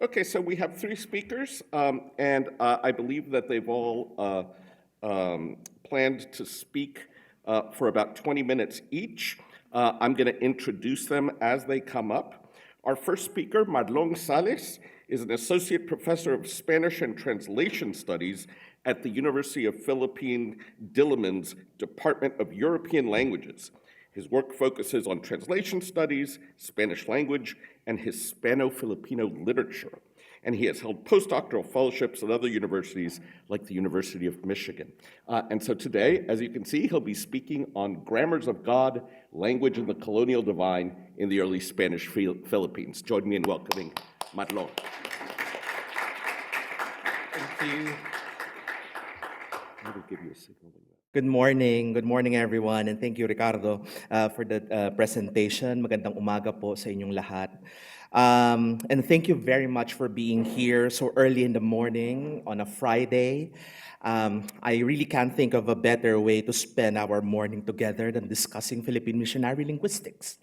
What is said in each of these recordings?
Okay, so we have three speakers, and I believe that they've all planned to speak for about 20 minutes each. I'm going to introduce them as they come up. Our first speaker, Marlon Sales, is an associate professor of Spanish and Translation Studies at the University of Philippine Diliman's Department of European Languages. His work focuses on translation studies, Spanish language, and Hispano-Filipino literature. And he has held postdoctoral fellowships at other universities like the University of Michigan. And so today, as you can see, he'll be speaking on grammars of God, language, and the colonial divine in the early Spanish Philippines. Join me in welcoming Marlon. Thank you. I will give you a signal. Good morning everyone, and thank you Ricardo for the presentation. Magandang umaga po sa inyong lahat. And thank you very much for being here so early in the morning on a Friday. I really can't think of a better way to spend our morning together than discussing Philippine missionary linguistics.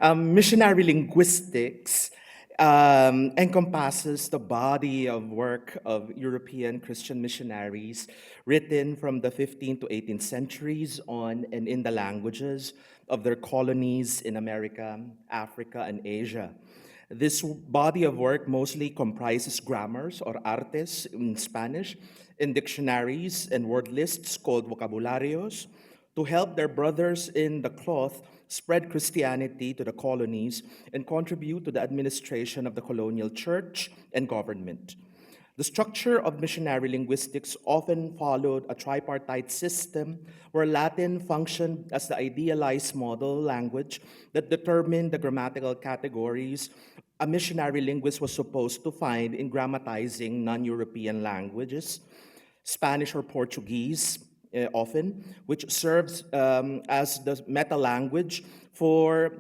Missionary linguistics encompasses the body of work of European Christian missionaries written from the 15th to 18th centuries on and in the languages of their colonies in America, Africa, and Asia. This body of work mostly comprises grammars or artes in Spanish, in dictionaries and word lists called vocabularios, to help their brothers in the cloth spread Christianity to the colonies and contribute to the administration of the colonial church and government. The structure of missionary linguistics often followed a tripartite system where Latin functioned as the idealized model language that determined the grammatical categories a missionary linguist was supposed to find in grammatizing non-European languages, Spanish or Portuguese, often, which serves as the meta-language for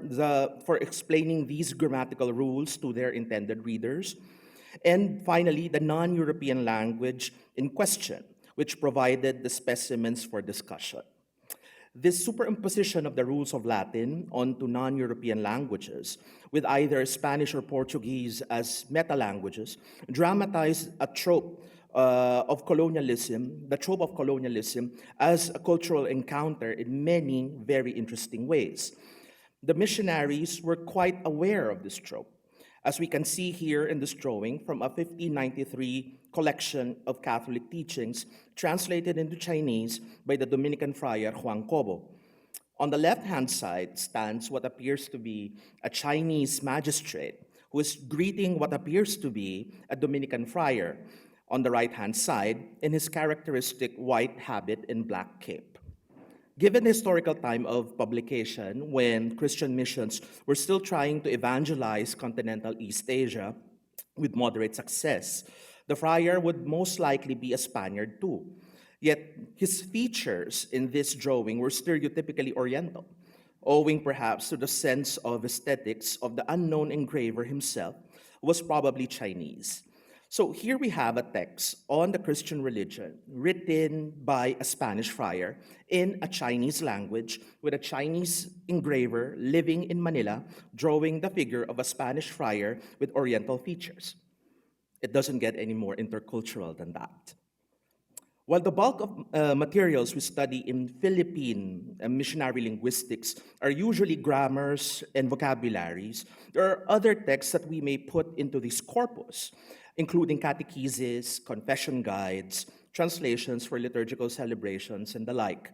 explaining these grammatical rules to their intended readers. And finally, the non-European language in question, which provided the specimens for discussion. This superimposition of the rules of Latin onto non-European languages, with either Spanish or Portuguese as meta-languages, dramatized a trope of colonialism, the trope of colonialism as a cultural encounter in many very interesting ways. The missionaries were quite aware of this trope, as we can see here in this drawing from a 1593 collection of Catholic teachings translated into Chinese by the Dominican friar Juan Cobo. On the left-hand side stands what appears to be a Chinese magistrate who is greeting what appears to be a Dominican friar on the right-hand side in his characteristic white habit and black cape. Given the historical time of publication, when Christian missions were still trying to evangelize continental East Asia with moderate success, the friar would most likely be a Spaniard too. Yet his features in this drawing were stereotypically Oriental, owing perhaps to the sense of aesthetics of the unknown engraver himself, who was probably Chinese. So here we have a text on the Christian religion written by a Spanish friar in a Chinese language with a Chinese engraver living in Manila drawing the figure of a Spanish friar with Oriental features. It doesn't get any more intercultural than that. While the bulk of materials we study in Philippine missionary linguistics are usually grammars and vocabularies, there are other texts that we may put into this corpus, including catecheses, confession guides, translations for liturgical celebrations, and the like.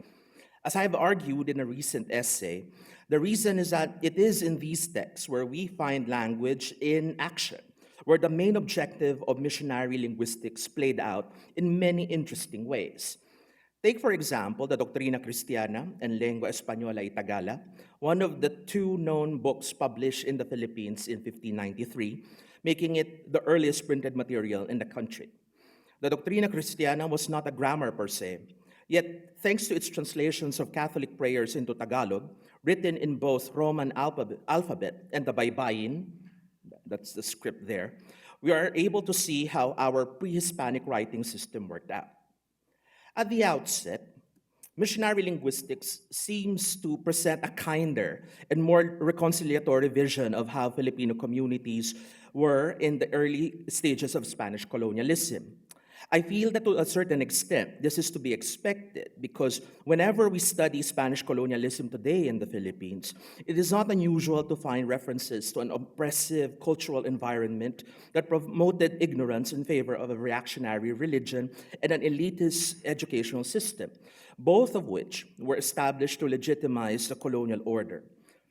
As I have argued in a recent essay, the reason is that it is in these texts where we find language in action, where the main objective of missionary linguistics played out in many interesting ways. Take, for example, the Doctrina Cristiana and Lengua Española y Tagala, one of the two known books published in the Philippines in 1593, making it the earliest printed material in the country. The Doctrina Cristiana was not a grammar per se, yet thanks to its translations of Catholic prayers into Tagalog, written in both Roman alphabet and the Baybayin, that's the script there, we are able to see how our pre-Hispanic writing system worked out. At the outset, Missionary linguistics seems to present a kinder and more reconciliatory vision of how Filipino communities were in the early stages of Spanish colonialism. I feel that to a certain extent, this is to be expected because whenever we study Spanish colonialism today in the Philippines, it is not unusual to find references to an oppressive cultural environment that promoted ignorance in favor of a reactionary religion and an elitist educational system, both of which were established to legitimize the colonial order.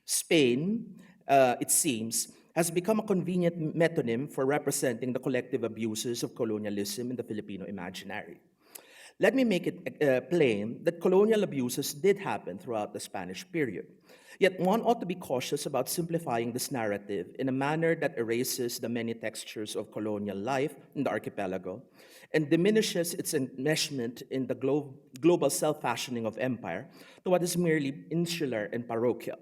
Spain, it seems, has become a convenient metonym for representing the collective abuses of colonialism in the Filipino imaginary. Let me make it plain that colonial abuses did happen throughout the Spanish period. Yet one ought to be cautious about simplifying this narrative in a manner that erases the many textures of colonial life in the archipelago and diminishes its enmeshment in the global self-fashioning of empire to what is merely insular and parochial.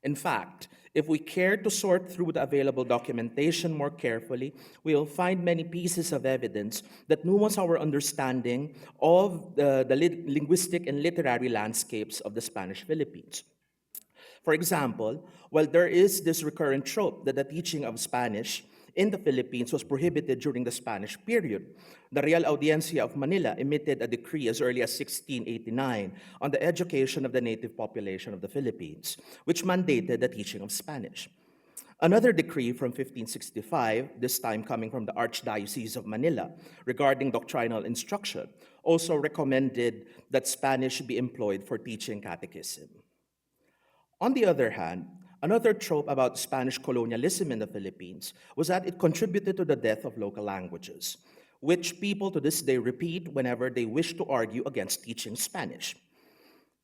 In fact, if we care to sort through the available documentation more carefully, we will find many pieces of evidence that nuance our understanding of the linguistic and literary landscapes of the Spanish Philippines. For example, while there is this recurrent trope that the teaching of Spanish in the Philippines was prohibited during the Spanish period, the Real Audiencia of Manila emitted a decree as early as 1689 on the education of the native population of the Philippines, which mandated the teaching of Spanish. Another decree from 1565, this time coming from the Archdiocese of Manila, regarding doctrinal instruction, also recommended that Spanish be employed for teaching catechism. On the other hand, another trope about Spanish colonialism in the Philippines was that it contributed to the death of local languages, which people to this day repeat whenever they wish to argue against teaching Spanish.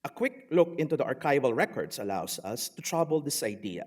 A quick look into the archival records allows us to trouble this idea.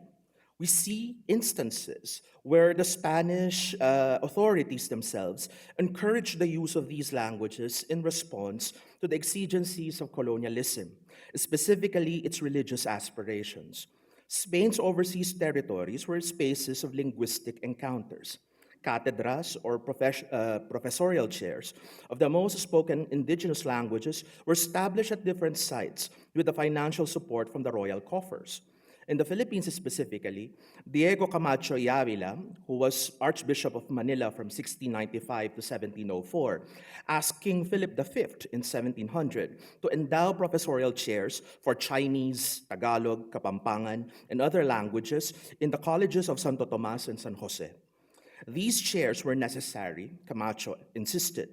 We see instances where the Spanish authorities themselves encouraged the use of these languages in response to the exigencies of colonialism, specifically its religious aspirations. Spain's overseas territories were spaces of linguistic encounters. Cátedras or professorial chairs of the most spoken indigenous languages were established at different sites with the financial support from the royal coffers. In the Philippines specifically, Diego Camacho y Avila, who was Archbishop of Manila from 1695 to 1704, asked King Philip V in 1700 to endow professorial chairs for Chinese, Tagalog, Kapampangan, and other languages in the colleges of Santo Tomas and San Jose. These chairs were necessary, Camacho insisted,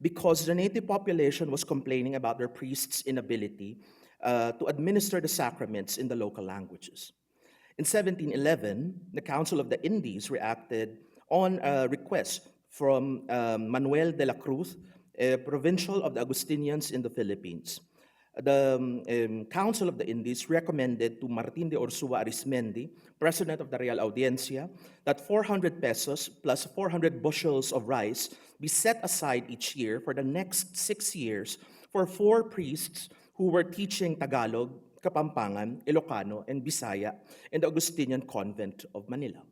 because the native population was complaining about their priests' inability to administer the sacraments in the local languages. In 1711, the Council of the Indies reacted on a request from Manuel de la Cruz, a provincial of the Augustinians in the Philippines. The Council of the Indies recommended to Martin de Ursua Arismendi, president of the Real Audiencia, that 400 pesos plus 400 bushels of rice be set aside each year for the next 6 years for 4 priests who were teaching Tagalog, Kapampangan, Ilocano, and Bisaya in the Augustinian convent of Manila.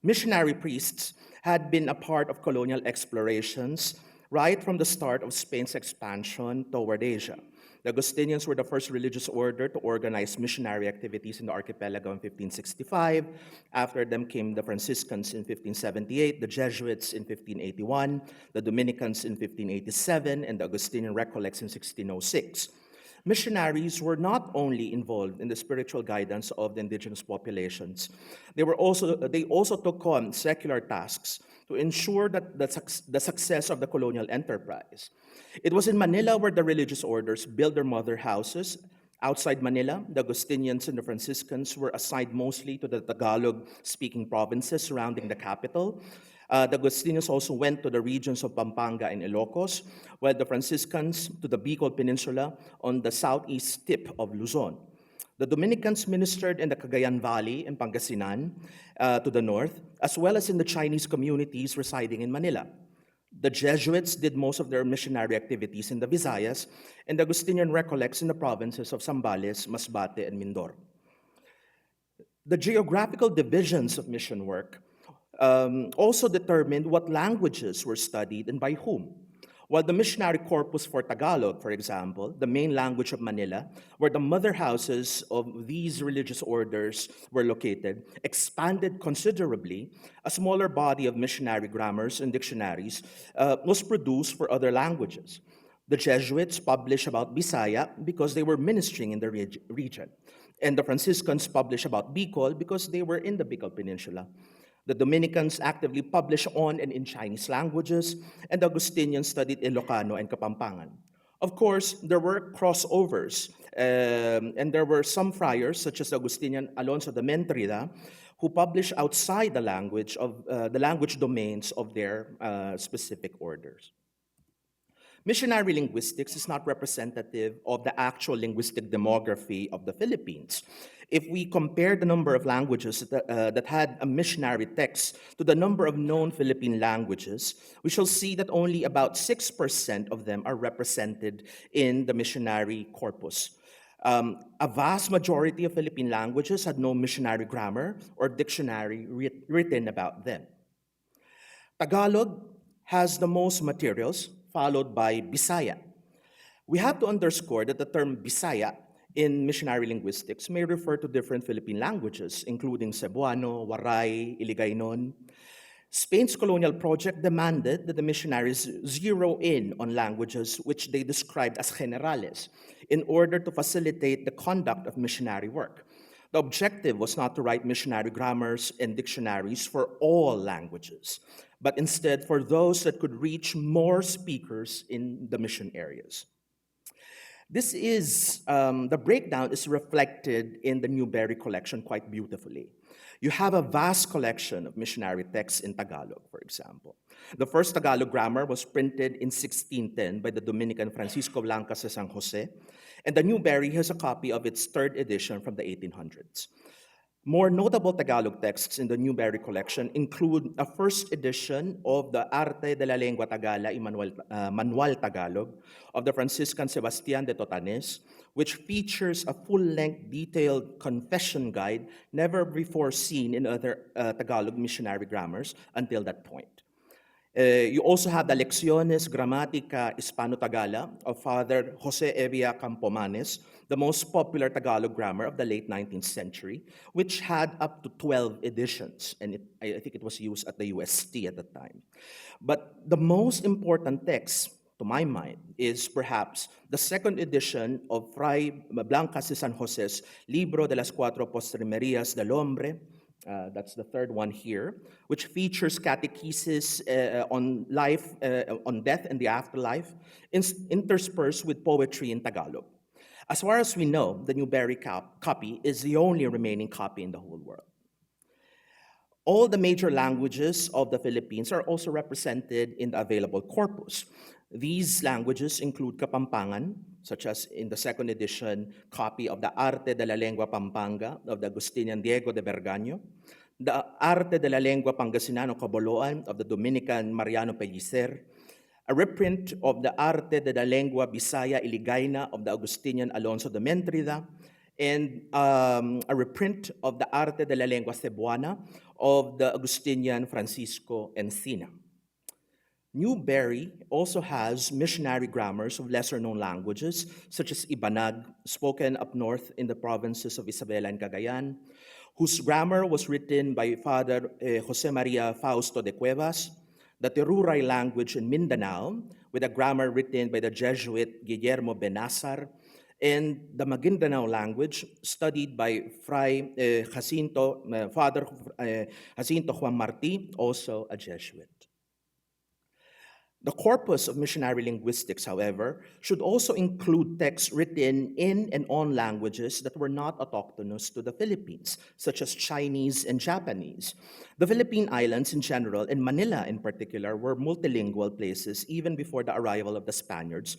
Missionary priests had been a part of colonial explorations right from the start of Spain's expansion toward Asia. The Augustinians were the first religious order to organize missionary activities in the archipelago in 1565. After them came the Franciscans in 1578, the Jesuits in 1581, the Dominicans in 1587, and the Augustinian Recollects in 1606. Missionaries were not only involved in the spiritual guidance of the indigenous populations, they also took on secular tasks to ensure that the success of the colonial enterprise. It was in Manila where the religious orders built their mother houses. Outside Manila, the Augustinians and the Franciscans were assigned mostly to the Tagalog-speaking provinces surrounding the capital. The Agustinians also went to the regions of Pampanga and Ilocos, while the Franciscans to the Bicol Peninsula on the southeast tip of Luzon. The Dominicans ministered in the Cagayan Valley and Pangasinan to the north, as well as in the Chinese communities residing in Manila. The Jesuits did most of their missionary activities in the Visayas, and the Augustinian Recollects in the provinces of Zambales, Masbate, and Mindoro. The geographical divisions of mission work also determined what languages were studied and by whom. While the missionary corpus for Tagalog, for example, the main language of Manila, where the mother houses of these religious orders were located, expanded considerably, a smaller body of missionary grammars and dictionaries was produced for other languages. The Jesuits published about Bisaya because they were ministering in the region, and the Franciscans published about Bicol because they were in the Bicol Peninsula. The Dominicans actively published on and in Chinese languages, and the Augustinians studied Ilocano and Kapampangan. Of course, there were crossovers, and there were some friars, such as Augustinian Alonso de Mentrida, who published outside the language domains of their specific orders. Missionary linguistics is not representative of the actual linguistic demography of the Philippines. If we compare the number of languages that had a missionary text to the number of known Philippine languages, we shall see that only about 6% of them are represented in the missionary corpus. A vast majority of Philippine languages had no missionary grammar or dictionary written about them. Tagalog has the most materials, followed by Bisaya. We have to underscore that the term Bisaya in missionary linguistics may refer to different Philippine languages, including Cebuano, Waray, Iligaynon. Spain's colonial project demanded that the missionaries zero in on languages which they described as generales in order to facilitate the conduct of missionary work. The objective was not to write missionary grammars and dictionaries for all languages, but instead for those that could reach more speakers in the mission areas. The breakdown is reflected in the Newberry collection quite beautifully. You have a vast collection of missionary texts in Tagalog, for example. The first Tagalog grammar was printed in 1610 by the Dominican Francisco Blancas de San Jose, and the Newberry has a copy of its third edition from the 1800s. More notable Tagalog texts in the Newberry collection include a first edition of the Arte de la Lengua Tagala y Manual Tagalog of the Franciscan Sebastian de Totanes, which features a full-length detailed confession guide never before seen in other Tagalog missionary grammars until that point. You also have the Lecciones Grammatica Hispano-Tagala of Father Jose Evia Campomanes, the most popular Tagalog grammar of the late 19th century, which had up to 12 editions, and I think it was used at the UST at the time. But the most important text, to my mind, is perhaps the second edition of Fray Blancas de San Jose's Libro de las Cuatro Postrimerías del Hombre. That's the third one here, which features catechesis on life, on death and the afterlife, interspersed with poetry in Tagalog. As far as we know, the Newberry copy is the only remaining copy in the whole world. All the major languages of the Philippines are also represented in the available corpus. These languages include Kapampangan, such as in the second edition copy of the Arte de la Lengua Pampanga of the Agustinian Diego de Bergaño, the Arte de la Lengua Pangasinano Caboloan of the Dominican Mariano Pellicer, a reprint of the Arte de la Lengua Bisaya Iligayna of the Augustinian Alonso de Mentrida, and a reprint of the Arte de la Lengua Cebuana of the Augustinian Francisco Encina. Newberry also has missionary grammars of lesser-known languages, such as Ibanag, spoken up north in the provinces of Isabela and Cagayan, whose grammar was written by Father Jose Maria Fausto de Cuevas, the Teruray language in Mindanao, with a grammar written by the Jesuit Guillermo Benazar, and the Maguindanao language studied by Father Jacinto Juan Martí, also a Jesuit. The corpus of missionary linguistics, however, should also include texts written in and on languages that were not autochthonous to the Philippines, such as Chinese and Japanese. The Philippine Islands in general, and Manila in particular, were multilingual places even before the arrival of the Spaniards,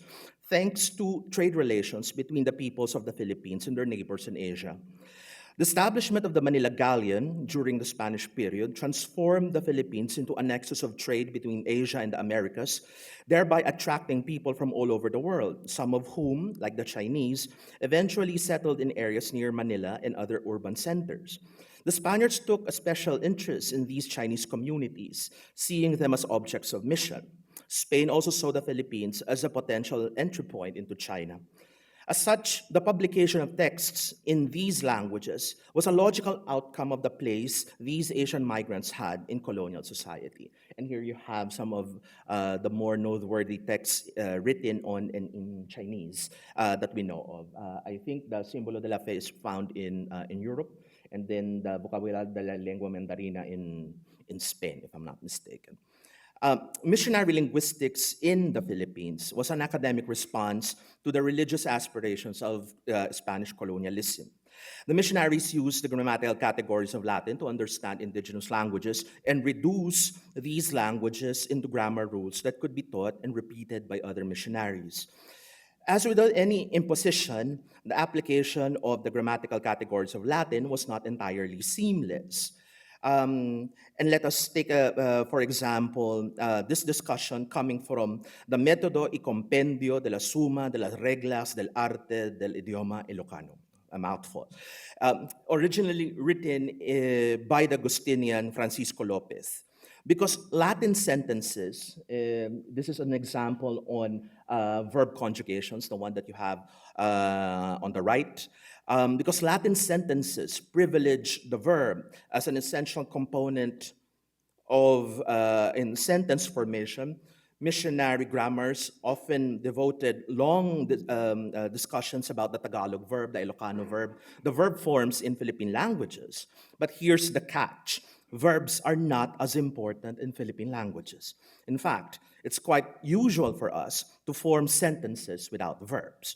thanks to trade relations between the peoples of the Philippines and their neighbors in Asia. The establishment of the Manila Galleon during the Spanish period transformed the Philippines into a nexus of trade between Asia and the Americas, thereby attracting people from all over the world, some of whom, like the Chinese, eventually settled in areas near Manila and other urban centers. The Spaniards took a special interest in these Chinese communities, seeing them as objects of mission. Spain also saw the Philippines as a potential entry point into China. As such, the publication of texts in these languages was a logical outcome of the place these Asian migrants had in colonial society. And here you have some of the more noteworthy texts written on in Chinese that we know of. I think the Símbolo de la Fe is found in Europe, and then the Vocabulario de la Lengua Mandarina in Spain, if I'm not mistaken. Missionary linguistics in the Philippines was an academic response to the religious aspirations of Spanish colonialism. The missionaries used the grammatical categories of Latin to understand indigenous languages and reduce these languages into grammar rules that could be taught and repeated by other missionaries. As without any imposition, the application of the grammatical categories of Latin was not entirely seamless. And let us take, for example, this discussion coming from the Método y Compendio de la Suma de las Reglas del Arte del Idioma Ilocano, a mouthful. Originally written by the Agustinian Francisco Lopez. Because Latin sentences, this is an example on verb conjugations, the one that you have on the right. Because Latin sentences privilege the verb as an essential component of in sentence formation, missionary grammars often devoted long discussions about the Tagalog verb, the Ilocano verb, the verb forms in Philippine languages. But here's the catch. Verbs are not as important in Philippine languages. In fact, it's quite usual for us to form sentences without verbs.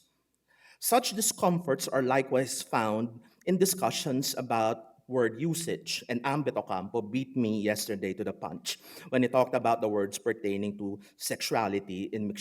Such discomforts are likewise found in discussions about word usage, and Ambit Ocampo beat me yesterday to the punch when he talked about the words pertaining to sexuality in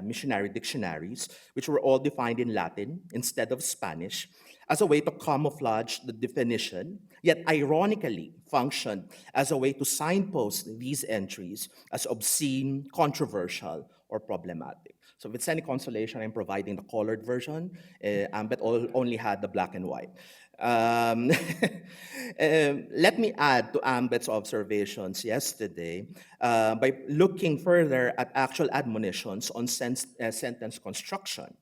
missionary dictionaries, which were all defined in Latin instead of Spanish, as a way to camouflage the definition, yet ironically functioned as a way to signpost these entries as obscene, controversial, or problematic. So if it's any consolation, I'm providing the colored version. Ambet only had the black and white. Let me add to Ambet's observations yesterday by looking further at actual admonitions on sentence construction.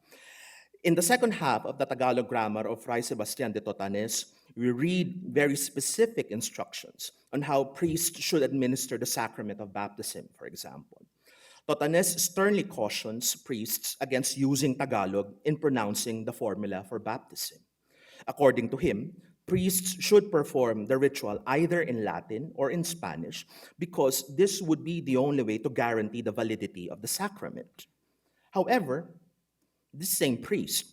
In the second half of the Tagalog grammar of Fray Sebastian de Totanes, we read very specific instructions on how priests should administer the sacrament of baptism, for example. Totanes sternly cautions priests against using Tagalog in pronouncing the formula for baptism. According to him, priests should perform the ritual either in Latin or in Spanish because this would be the only way to guarantee the validity of the sacrament. However, this same priest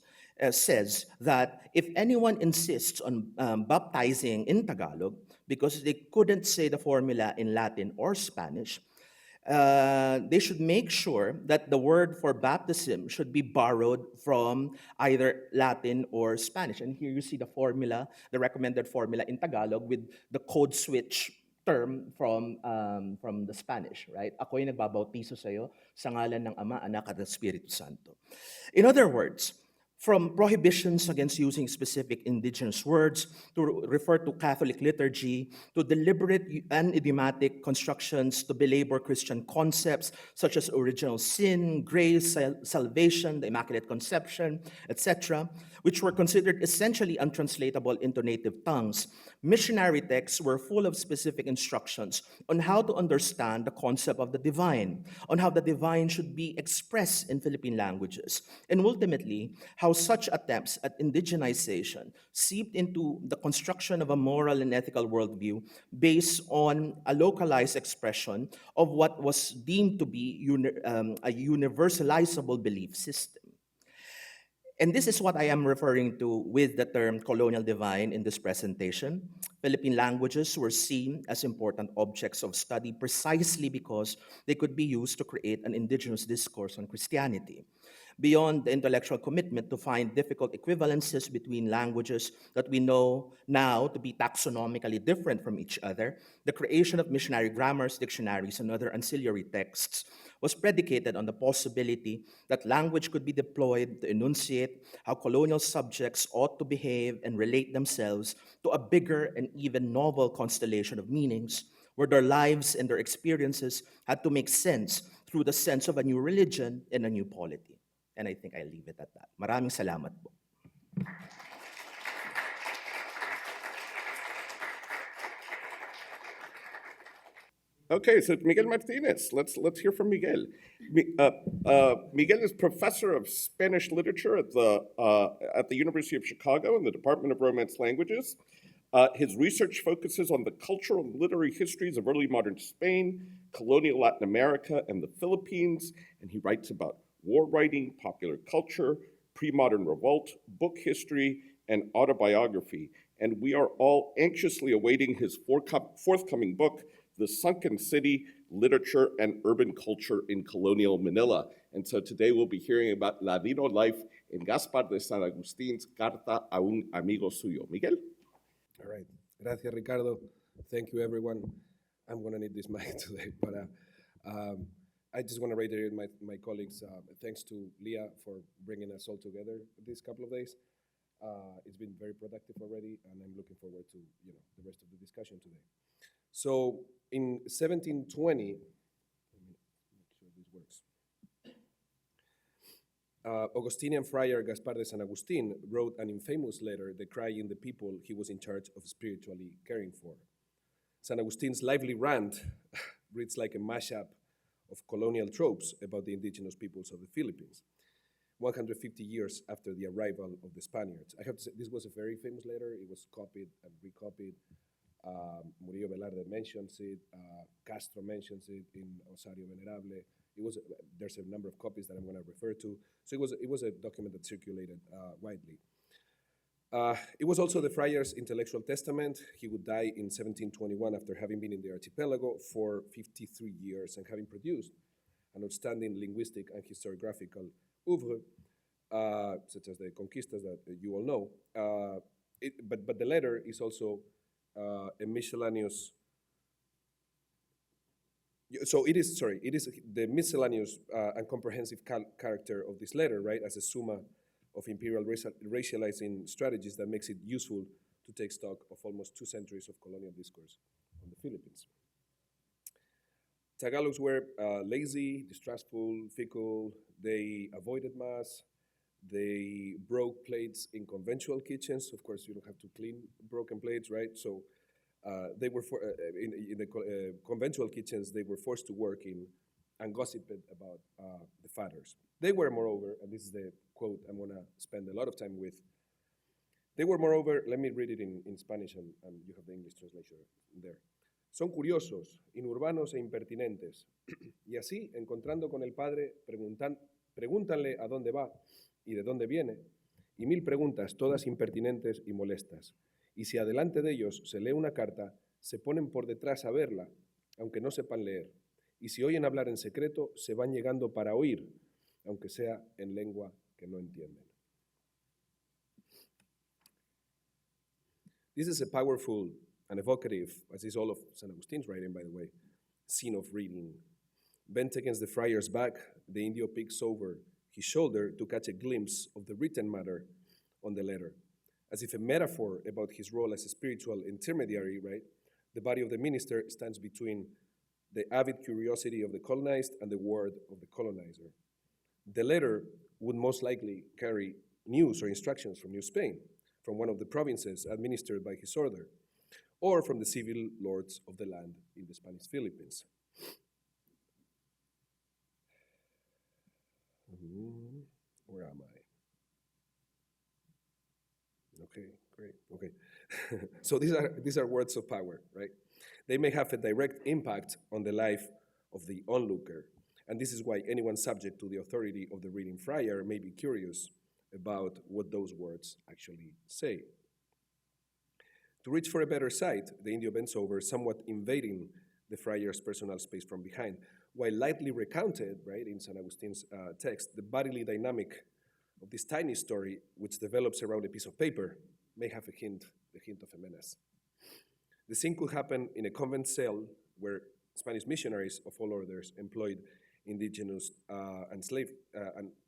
says that if anyone insists on baptizing in Tagalog because they couldn't say the formula in Latin or Spanish, they should make sure that the word for baptism should be borrowed from either Latin or Spanish. And here you see the formula, the recommended formula in Tagalog with the code switch term from the Spanish, right? Ako'y nagbabautizo sa'yo sa ngalan ng Ama, Anak, at Espiritu Santo. In other words, from prohibitions against using specific indigenous words to refer to Catholic liturgy, to deliberate and idiomatic constructions to belabor Christian concepts such as original sin, grace, salvation, the Immaculate Conception, etc., which were considered essentially untranslatable into native tongues, missionary texts were full of specific instructions on how to understand the concept of the divine, on how the divine should be expressed in Philippine languages, and ultimately, how such attempts at indigenization seeped into the construction of a moral and ethical worldview based on a localized expression of what was deemed to be a universalizable belief system. And this is what I am referring to with the term colonial divine in this presentation. Philippine languages were seen as important objects of study precisely because they could be used to create an indigenous discourse on Christianity. Beyond the intellectual commitment to find difficult equivalences between languages that we know now to be taxonomically different from each other, the creation of missionary grammars, dictionaries, and other ancillary texts was predicated on the possibility that language could be deployed to enunciate how colonial subjects ought to behave and relate themselves to a bigger and even novel constellation of meanings, where their lives and their experiences had to make sense through the sense of a new religion and a new polity. And I think I leave it at that. Maraming salamat po. Okay, so Miguel Martinez. Let's hear from Miguel. Miguel is professor of Spanish literature at the University of Chicago in the Department of Romance Languages. His research focuses on the cultural and literary histories of early modern Spain, colonial Latin America, and the Philippines, and he writes about war writing, popular culture, pre-modern revolt, book history, and autobiography. And we are all anxiously awaiting his forthcoming book, The Sunken City, Literature and Urban Culture in Colonial Manila. And so today we'll be hearing about Ladino life in Gaspar de San Agustin's Carta a un amigo suyo. Miguel? All right. Gracias, Ricardo. Thank you, everyone. I'm going to need this mic today, but I just want to reiterate my colleagues' thanks to Leah for bringing us all together these couple of days. It's been very productive already, and I'm looking forward to the rest of the discussion today. So in 1720, let me make sure this works. Augustinian friar Gaspar de San Agustin wrote an infamous letter decrying the people he was in charge of spiritually caring for. San Agustin's lively rant reads like a mashup of colonial tropes about the indigenous peoples of the Philippines, 150 years after the arrival of the Spaniards. I have to say, this was a very famous letter. It was copied and recopied. Murillo Velarde mentions it. Castro mentions it in Osario Venerable. There's a number of copies that I'm going to refer to. So it was a document that circulated widely. It was also the friar's intellectual testament. He would die in 1721 after having been in the archipelago for 53 years and having produced an outstanding linguistic and historiographical oeuvre, such as the Conquistas that you all know. But the letter is also a miscellaneous. So it is the miscellaneous and comprehensive character of this letter, right, as a summa of imperial racializing strategies that makes it useful to take stock of almost 2 centuries of colonial discourse on the Philippines. Tagalogs were lazy, distrustful, fickle. They avoided mass. They broke plates in conventual kitchens. Of course, you don't have to clean broken plates, right? So they were in the conventual kitchens. They were forced to work in and gossiped about the fathers. They were, moreover, and this is the quote I'm going to spend a lot of time with. They were, moreover, let me read it in Spanish, and you have the English translation there. Son curiosos, inurbanos e impertinentes. Y así, encontrando con el padre, pregúntanle a dónde va y de dónde viene, y 1000 preguntas, todas impertinentes y molestas. Y si adelante de ellos se lee una carta, se ponen por detrás a verla, aunque no sepan leer. Y si oyen hablar en secreto, se van llegando para oír, aunque sea en lengua que no entienden. This is a powerful and evocative, as is all of San Agustin's writing, by the way, scene of reading. Bent against the friar's back, the Indio peeks over his shoulder to catch a glimpse of the written matter on the letter. As if a metaphor about his role as a spiritual intermediary, right? The body of the minister stands between the avid curiosity of the colonized and the word of the colonizer. The letter would most likely carry news or instructions from New Spain, from one of the provinces administered by his order, or from the civil lords of the land in the Spanish Philippines. Where am I? Okay, great. Okay. So these are words of power, right? They may have a direct impact on the life of the onlooker. And this is why anyone subject to the authority of the reading friar may be curious about what those words actually say. To reach for a better sight, the Indio bends over, somewhat invading the friar's personal space from behind, while lightly recounted, right, in San Agustin's text, the bodily dynamic of this tiny story, which develops around a piece of paper, may have the hint of a menace. The scene could happen in a convent cell where Spanish missionaries of all orders employed indigenous and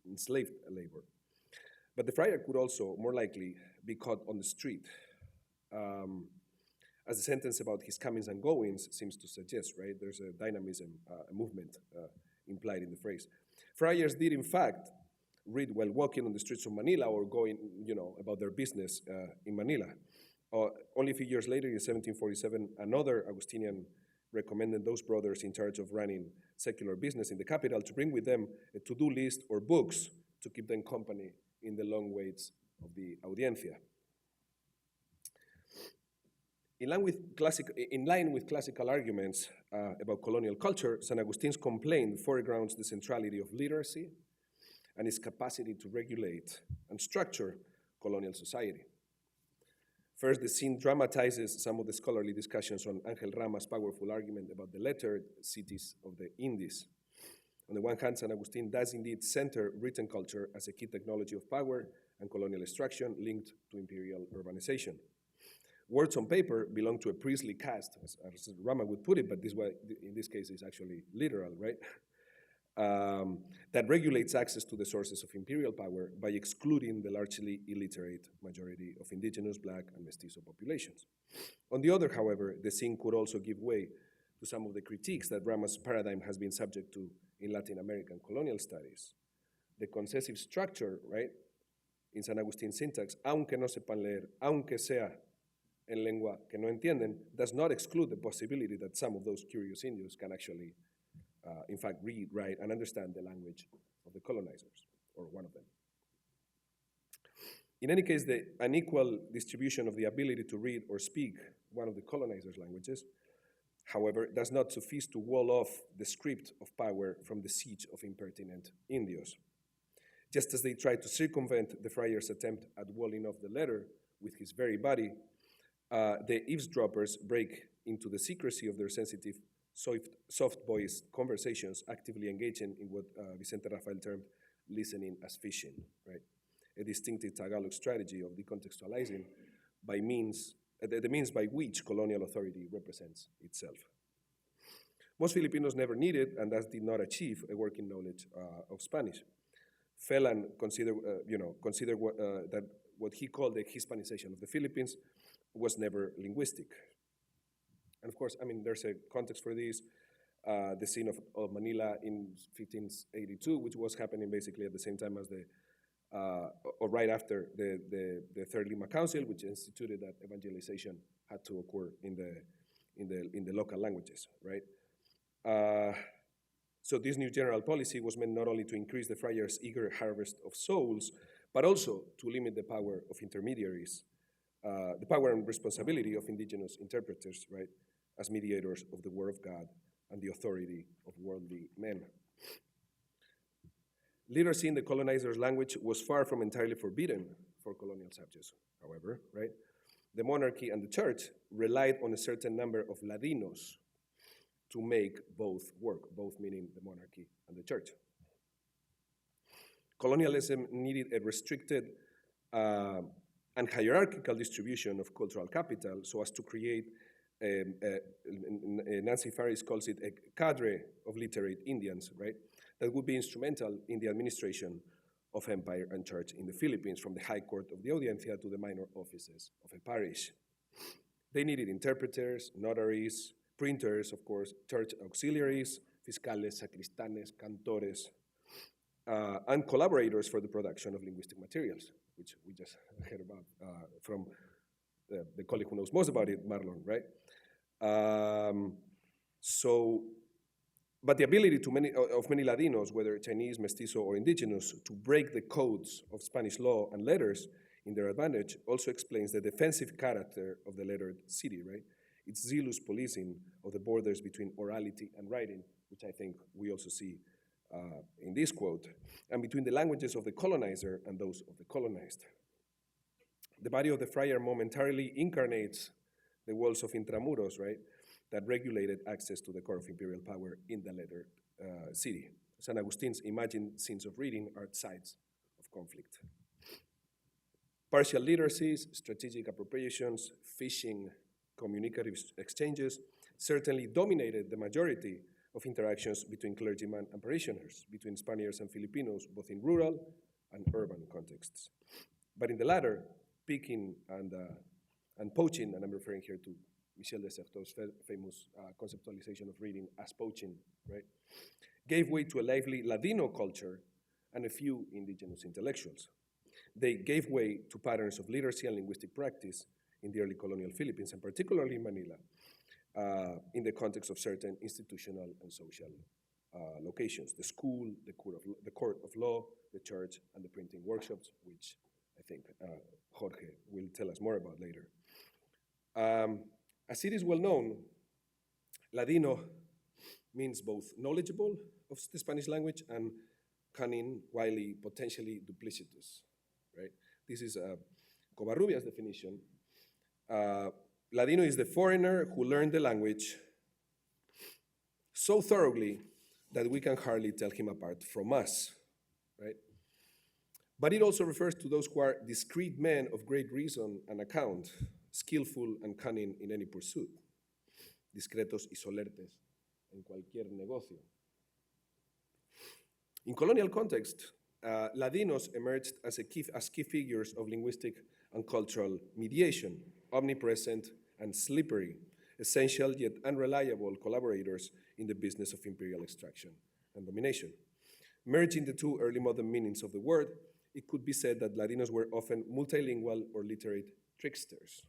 enslaved labor. But the friar could also, more likely, be caught on the street, as the sentence about his comings and goings seems to suggest, right? There's a dynamism, a movement implied in the phrase. Friars did, in fact, read while walking on the streets of Manila or going, about their business in Manila. Only a few years later, in 1747, another Augustinian recommended those brothers in charge of running secular business in the capital to bring with them a to-do list or books to keep them company in the long waits of the audiencia. In line with classical arguments about colonial culture, St. Augustine's complaint foregrounds the centrality of literacy and its capacity to regulate and structure colonial society. First, the scene dramatizes some of the scholarly discussions on Angel Rama's powerful argument about the lettered cities of the Indies. On the one hand, St. Augustine does indeed center written culture as a key technology of power and colonial extraction linked to imperial urbanization. Words on paper belong to a priestly caste, as Rama would put it, but in this case is actually literal, right? That regulates access to the sources of imperial power by excluding the largely illiterate majority of indigenous, black, and mestizo populations. On the other, however, the scene could also give way to some of the critiques that Rama's paradigm has been subject to in Latin American colonial studies. The concessive structure, right, in San Agustin's syntax, aunque no sepan leer, aunque sea en lengua que no entienden, does not exclude the possibility that some of those curious Indios can actually, in fact, read, write, and understand the language of the colonizers, or one of them. In any case, the unequal distribution of the ability to read or speak one of the colonizers' languages, however, does not suffice to wall off the script of power from the siege of impertinent Indios. Just as they tried to circumvent the friar's attempt at walling off the letter with his very body, the eavesdroppers break into the secrecy of their sensitive, soft-voiced conversations, actively engaging in what Vicente Rafael termed listening as fishing, right? A distinctive Tagalog strategy of decontextualizing by the means by which colonial authority represents itself. Most Filipinos never needed, and thus did not achieve, a working knowledge of Spanish. Phelan considered that what he called the Hispanization of the Philippines was never linguistic. And of course, I mean, there's a context for this. The scene of Manila in 1582, which was happening basically at the same time as or right after the Third Lima Council, which instituted that evangelization had to occur in the local languages, right? So this new general policy was meant not only to increase the friars' eager harvest of souls, but also to limit the power of intermediaries, the power and responsibility of indigenous interpreters, right, as mediators of the word of God and the authority of worldly men. Literacy in the colonizer's language was far from entirely forbidden for colonial subjects, however, right? The monarchy and the church relied on a certain number of Ladinos to make both work, both meaning the monarchy and the church. Colonialism needed a restricted and hierarchical distribution of cultural capital so as to create, Nancy Faris calls it a cadre of literate Indians, right, that would be instrumental in the administration of empire and church in the Philippines, from the high court of the audiencia to the minor offices of a parish. They needed interpreters, notaries, printers, of course, church auxiliaries, fiscales, sacristanes, cantores, and collaborators for the production of linguistic materials, which we just heard about from the colleague who knows most about it, Marlon, right? But the ability of many Ladinos, whether Chinese, mestizo, or indigenous, to break the codes of Spanish law and letters in their advantage also explains the defensive character of the lettered city, right? Its zealous policing of the borders between orality and writing, which I think we also see in this quote, and between the languages of the colonizer and those of the colonized. The body of the friar momentarily incarnates the walls of intramuros, right, that regulated access to the core of imperial power in the lettered city. San Agustine's imagined scenes of reading are sites of conflict. Partial literacies, strategic appropriations, fishing, communicative exchanges certainly dominated the majority of interactions between clergymen and parishioners, between Spaniards and Filipinos, both in rural and urban contexts. But in the latter, picking and poaching, and I'm referring here to Michel de Certeau's famous conceptualization of reading as poaching, right? gave way to a lively Ladino culture and a few indigenous intellectuals. They gave way to patterns of literacy and linguistic practice in the early colonial Philippines, and particularly in Manila, in the context of certain institutional and social locations: the school, the court of law, the church, and the printing workshops, which I think Jorge will tell us more about later. As it is well known, Ladino means both knowledgeable of the Spanish language and cunning, wily, potentially duplicitous, right? This is Covarrubias' definition. Ladino is the foreigner who learned the language so thoroughly that we can hardly tell him apart from us, right? But it also refers to those who are discreet men of great reason and account, skillful and cunning in any pursuit, discretos y solertes en cualquier negocio. In colonial context, Ladinos emerged as key figures of linguistic and cultural mediation, omnipresent and slippery, essential yet unreliable collaborators in the business of imperial extraction and domination. Merging the two early modern meanings of the word, it could be said that Ladinos were often multilingual or literate tricksters.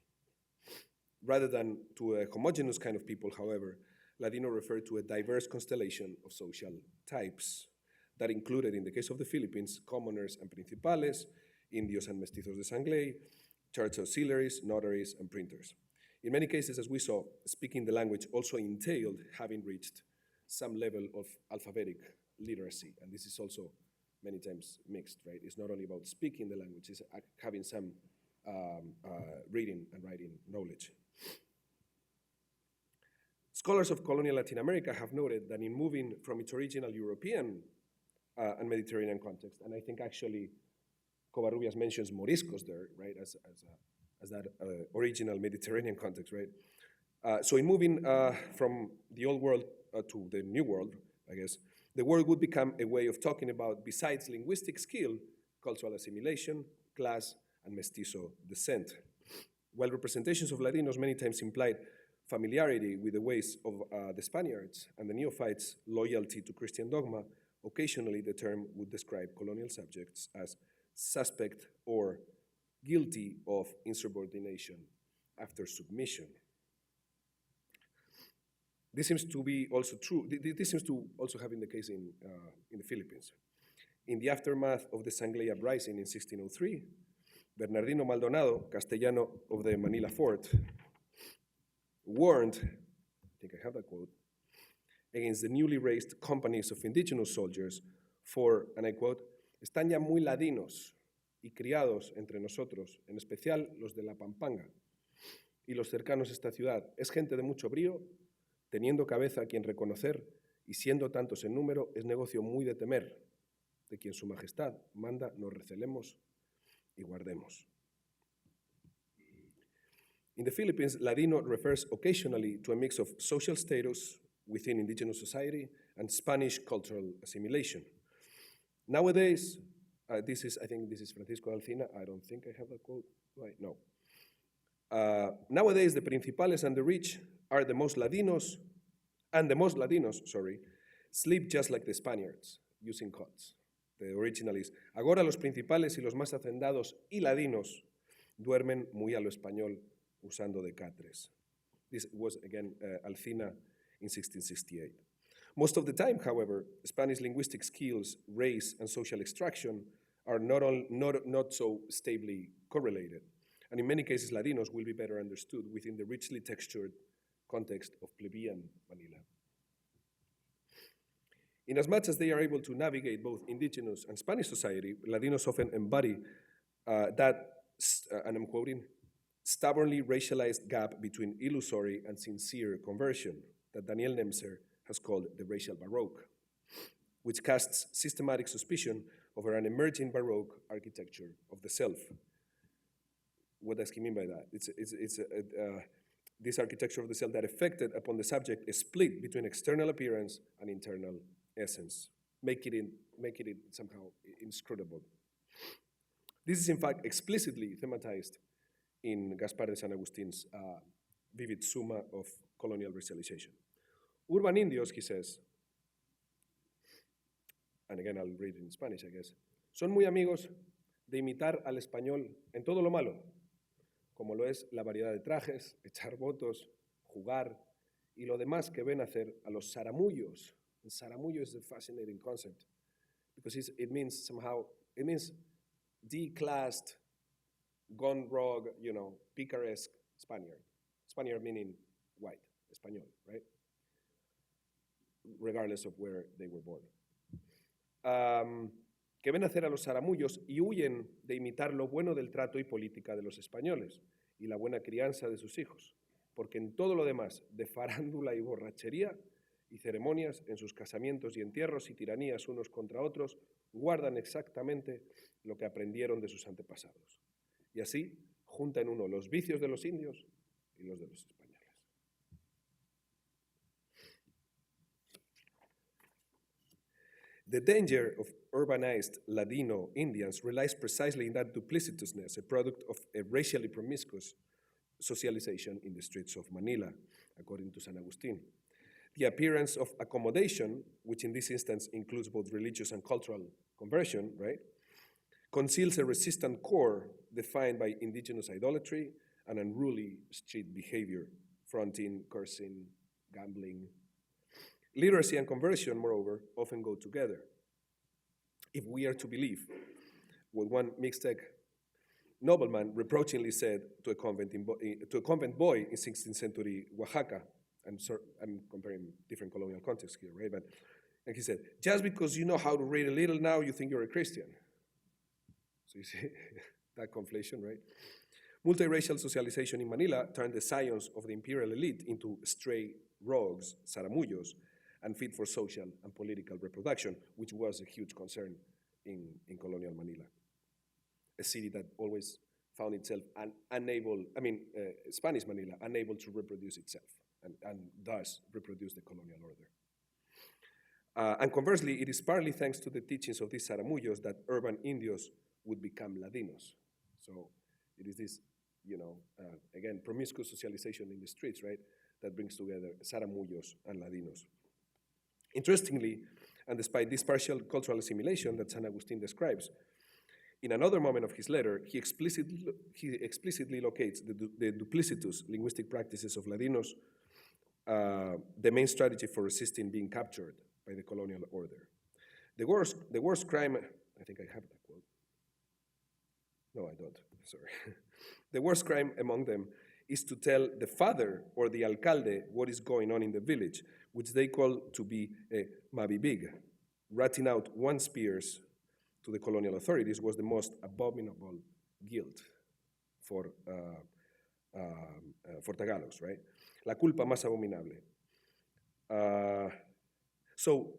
Rather than to a homogeneous kind of people, however, Ladino referred to a diverse constellation of social types that included, in the case of the Philippines, commoners and principales, indios and mestizos de sangley, church auxiliaries, notaries, and printers. In many cases, as we saw, speaking the language also entailed having reached some level of alphabetic literacy, and this is also many times mixed, right? It's not only about speaking the language, it's having some reading and writing knowledge. Scholars of colonial Latin America have noted that in moving from its original European and Mediterranean context, and I think actually Covarrubias mentions Moriscos there, right, as that original Mediterranean context, right? So in moving from the old world to the new world, I guess, the word would become a way of talking about, besides linguistic skill, cultural assimilation, class, and mestizo descent. While representations of Ladinos many times implied familiarity with the ways of the Spaniards and the neophytes' loyalty to Christian dogma, occasionally the term would describe colonial subjects as suspect or guilty of insubordination after submission. This seems to be also true. This seems to also have been the case in the Philippines. In the aftermath of the Sangley Uprising in 1603, Bernardino Maldonado, Castellano of the Manila Fort, warned, I think I have that quote, against the newly raised companies of indigenous soldiers for, and I quote, "Están ya muy ladinos y criados entre nosotros, en especial los de la Pampanga y los cercanos a esta ciudad. Es gente de mucho brío, teniendo cabeza a quien reconocer, y siendo tantos en número, es negocio muy de temer, de quien su majestad manda nos recelemos y guardemos." In the Philippines, Ladino refers occasionally to a mix of social status within indigenous society and Spanish cultural assimilation. Nowadays, I think this is Francisco Alcina. I don't think I have a quote, right? No. Nowadays, the principales and the rich are the most Ladinos, sleep just like the Spaniards, using cots. The original is, agora los principales y los más hacendados y ladinos duermen muy a lo español usando de catres. This was, again, Alcina in 1668. Most of the time, however, Spanish linguistic skills, race, and social extraction are not so stably correlated. And in many cases, Ladinos will be better understood within the richly textured context of plebeian Manila. Inasmuch as they are able to navigate both indigenous and Spanish society, Ladinos often embody that, and I'm quoting, stubbornly racialized gap between illusory and sincere conversion that Daniel Nemser has called the racial baroque, which casts systematic suspicion over an emerging baroque architecture of the self. What does he mean by that? It's this architecture of the self that effected upon the subject a split between external appearance and internal essence, making it somehow inscrutable. This is in fact explicitly thematized in Gaspar de San Agustin's vivid summa of colonial racialization. Urban Indios, he says, and again I'll read it in Spanish, I guess. Son muy amigos de imitar al español en todo lo malo, como lo es la variedad de trajes, echar votos, jugar y lo demás que ven hacer a los zaramullos. And zaramullo is a fascinating concept because it means declassed, gone rogue, picaresque Spaniard. Spaniard meaning white, español, right? Regardless of where they were born. Que ven hacer a los zaramullos y huyen de imitar lo bueno del trato y política de los españoles y la buena crianza de sus hijos, porque en todo lo demás, de farándula y borrachería y ceremonias, en sus casamientos y entierros y tiranías unos contra otros, guardan exactamente lo que aprendieron de sus antepasados. Y así junta en uno los vicios de los indios y los de los españoles. The danger of urbanized Ladino Indians relies precisely in that duplicitousness, a product of a racially promiscuous socialization in the streets of Manila, according to San Agustin. The appearance of accommodation, which in this instance includes both religious and cultural conversion, right, conceals a resistant core defined by indigenous idolatry and unruly street behavior, fronting, cursing, gambling. Literacy and conversion, moreover, often go together. If we are to believe what one Mixtec nobleman reproachingly said to a convent boy in 16th century Oaxaca, I'm comparing different colonial contexts here, right? And he said, just because you know how to read a little now, you think you're a Christian. So you see that conflation, right? Multiracial socialization in Manila turned the scions of the imperial elite into stray rogues, zaramullos, and fit for social and political reproduction, which was a huge concern in colonial Manila. A city that always found itself Spanish Manila, unable to reproduce itself, and thus reproduce the colonial order. And conversely, it is partly thanks to the teachings of these zaramullos that urban Indios would become Ladinos. So it is this, again, promiscuous socialization in the streets, right, that brings together zaramullos and Ladinos. Interestingly, and despite this partial cultural assimilation that San Agustin describes, in another moment of his letter, he explicitly locates the duplicitous linguistic practices of Ladinos, the main strategy for resisting being captured by the colonial order. The worst crime, I think I have that quote. No, I don't, sorry. The worst crime among them is to tell the father or the alcalde what is going on in the village, which they call to be a mabibig. Ratting out one's peers to the colonial authorities was the most abominable guilt for Tagalogs, right? La culpa más abominable. So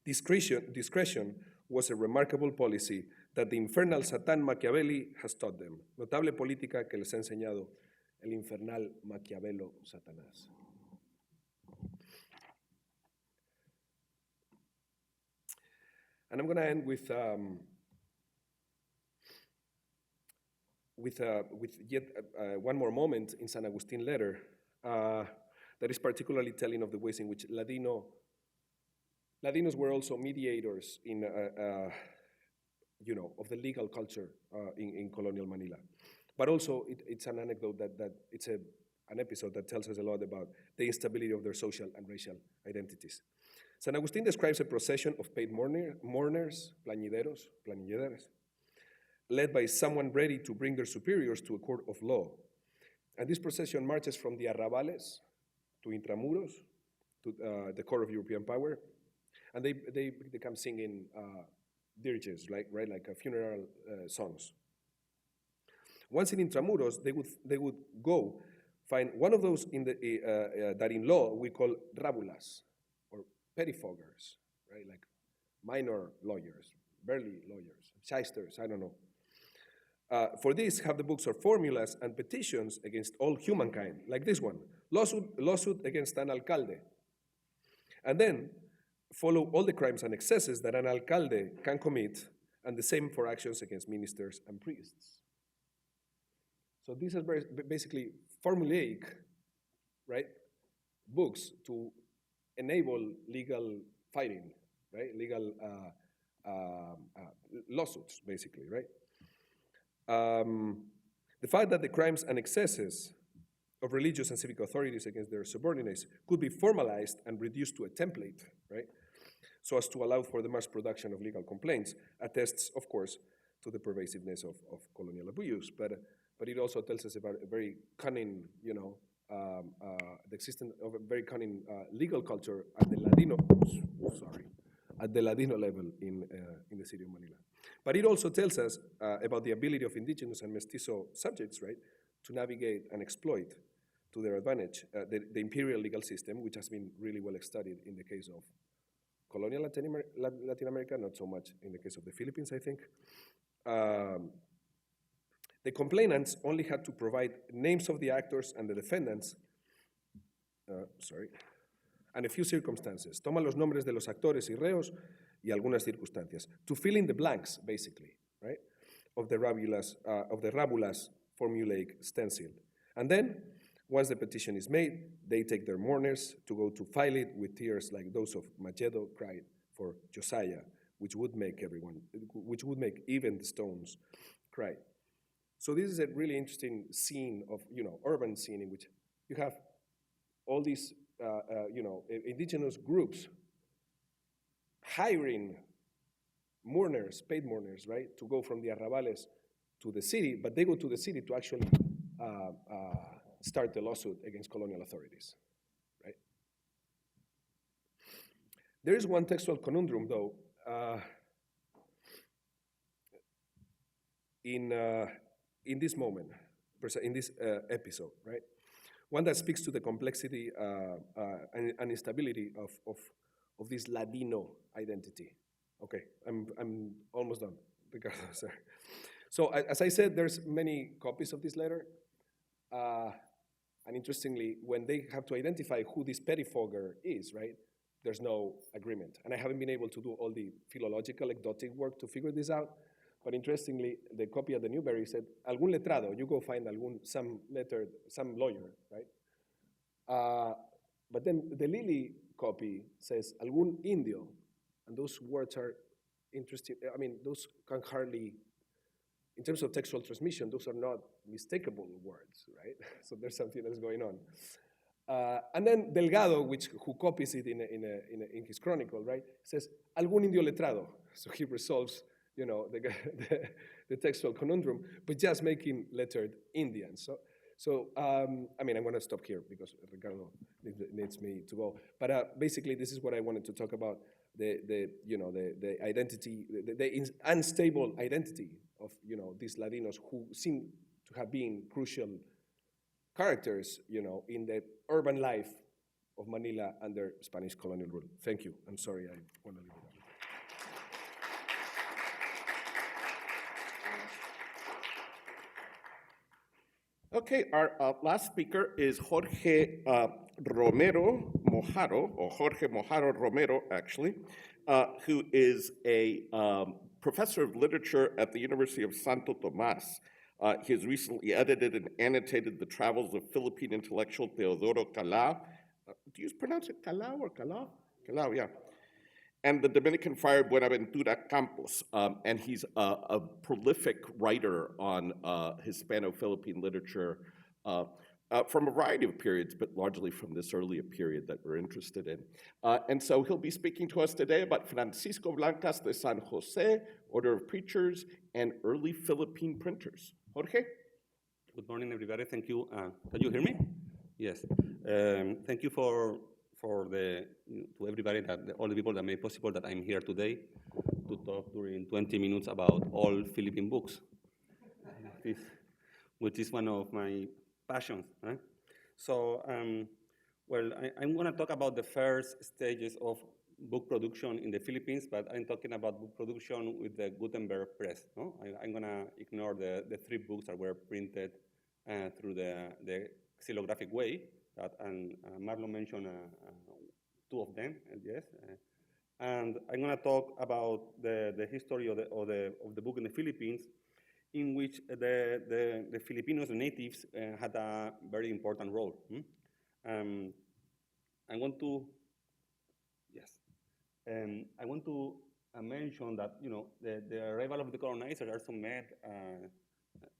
discretion was a remarkable policy that the infernal Satán Machiavelli has taught them. Notable política que les ha enseñado el infernal Maquiavelo Satanás. And I'm going to end with yet one more moment in San Agustin letter that is particularly telling of the ways in which Ladinos were also mediators in, of the legal culture in colonial Manila. But also, it's an anecdote that it's an episode that tells us a lot about the instability of their social and racial identities. San Agustin describes a procession of paid mourners, planilleras, led by someone ready to bring their superiors to a court of law. And this procession marches from the arrabales to Intramuros, to the core of European power, and they come singing dirges, like funeral songs. Once in Intramuros, they would go find one of those that in law we call rabulas, or pettifoggers, right? Like minor lawyers, barely lawyers, shysters, I don't know. For this, have the books of formulas and petitions against all humankind, like this one, lawsuit against an alcalde. And then follow all the crimes and excesses that an alcalde can commit, and the same for actions against ministers and priests. So these are basically formulaic, right, books to enable legal fighting, right, legal lawsuits, basically, right? The fact that the crimes and excesses of religious and civic authorities against their subordinates could be formalized and reduced to a template, right? So as to allow for the mass production of legal complaints, attests, of course, to the pervasiveness of colonial abuse. But it also tells us about a very cunning, the existence of a very cunning legal culture at the Ladino level in the city of Manila. But it also tells us about the ability of indigenous and mestizo subjects, right, to navigate and exploit to their advantage the imperial legal system, which has been really well studied in the case of colonial Latin America, not so much in the case of the Philippines, I think. The complainants only had to provide names of the actors and the defendants, and a few circumstances. Toma los nombres de los actores y reos y algunas circunstancias to fill in the blanks, basically, right, of the Rabula's formulaic stencil. And then, once the petition is made, they take their mourners to go to file it with tears like those of Machedo cried for Josiah, which would make even the stones cry. So this is a really interesting scene of, urban scene in which you have all these, indigenous groups hiring mourners, paid mourners, right, to go from the arrabales to the city, but they go to the city to actually start the lawsuit against colonial authorities, right? There is one textual conundrum, though, in this moment, in this episode, right? One that speaks to the complexity and instability of this Ladino identity. Okay, I'm almost done, Ricardo, sorry. So as I said, there's many copies of this letter. And interestingly, when they have to identify who this pettifogger is, right, there's no agreement. And I haven't been able to do all the philological, exotic work to figure this out. But interestingly, the copy at the Newberry said, algún letrado, you go find some lawyer, right? But then the Lily copy says, algún indio. And those words are interesting. I mean, those can hardly, in terms of textual transmission, those are not mistakable words, right? So there's something else going on. And then Delgado, who copies it in his chronicle, right, says, algún indio letrado. So he resolves, the textual conundrum, but just making lettered Indians. So I mean, I'm going to stop here because Ricardo needs me to go. But basically, this is what I wanted to talk about: the identity, the unstable identity of these Latinos who seem to have been crucial characters, in the urban life of Manila under Spanish colonial rule. Thank you. I'm sorry, I want to leave it. Okay, our last speaker is Jorge Romero Mojaro, or Jorge Mojaro Romero, actually, who is a professor of literature at the University of Santo Tomas. He has recently edited and annotated the travels of Philippine intellectual Teodoro Calao. Do you pronounce it Calao or Calao? Calao, yeah. And the Dominican friar Buenaventura Campos. And he's a prolific writer on Hispano-Philippine literature from a variety of periods, but largely from this earlier period that we're interested in. And so he'll be speaking to us today about Francisco Blancas de San Jose, Order of Preachers, and early Philippine printers. Jorge? Good morning, everybody. Thank you. Can you hear me? Yes. Thank you to everybody, all the people that made possible that I'm here today to talk during 20 minutes about all Philippine books, which is one of my passions. Right? So, I'm going to talk about the first stages of book production in the Philippines, but I'm talking about book production with the Gutenberg press. No? I'm going to ignore the 3 books that were printed through the xylographic way. And Marlon mentioned 2 of them, yes. And I'm going to talk about the history of the book in the Philippines, in which the Filipinos, the natives, had a very important role. I want to mentioned that the arrival of the colonizers also made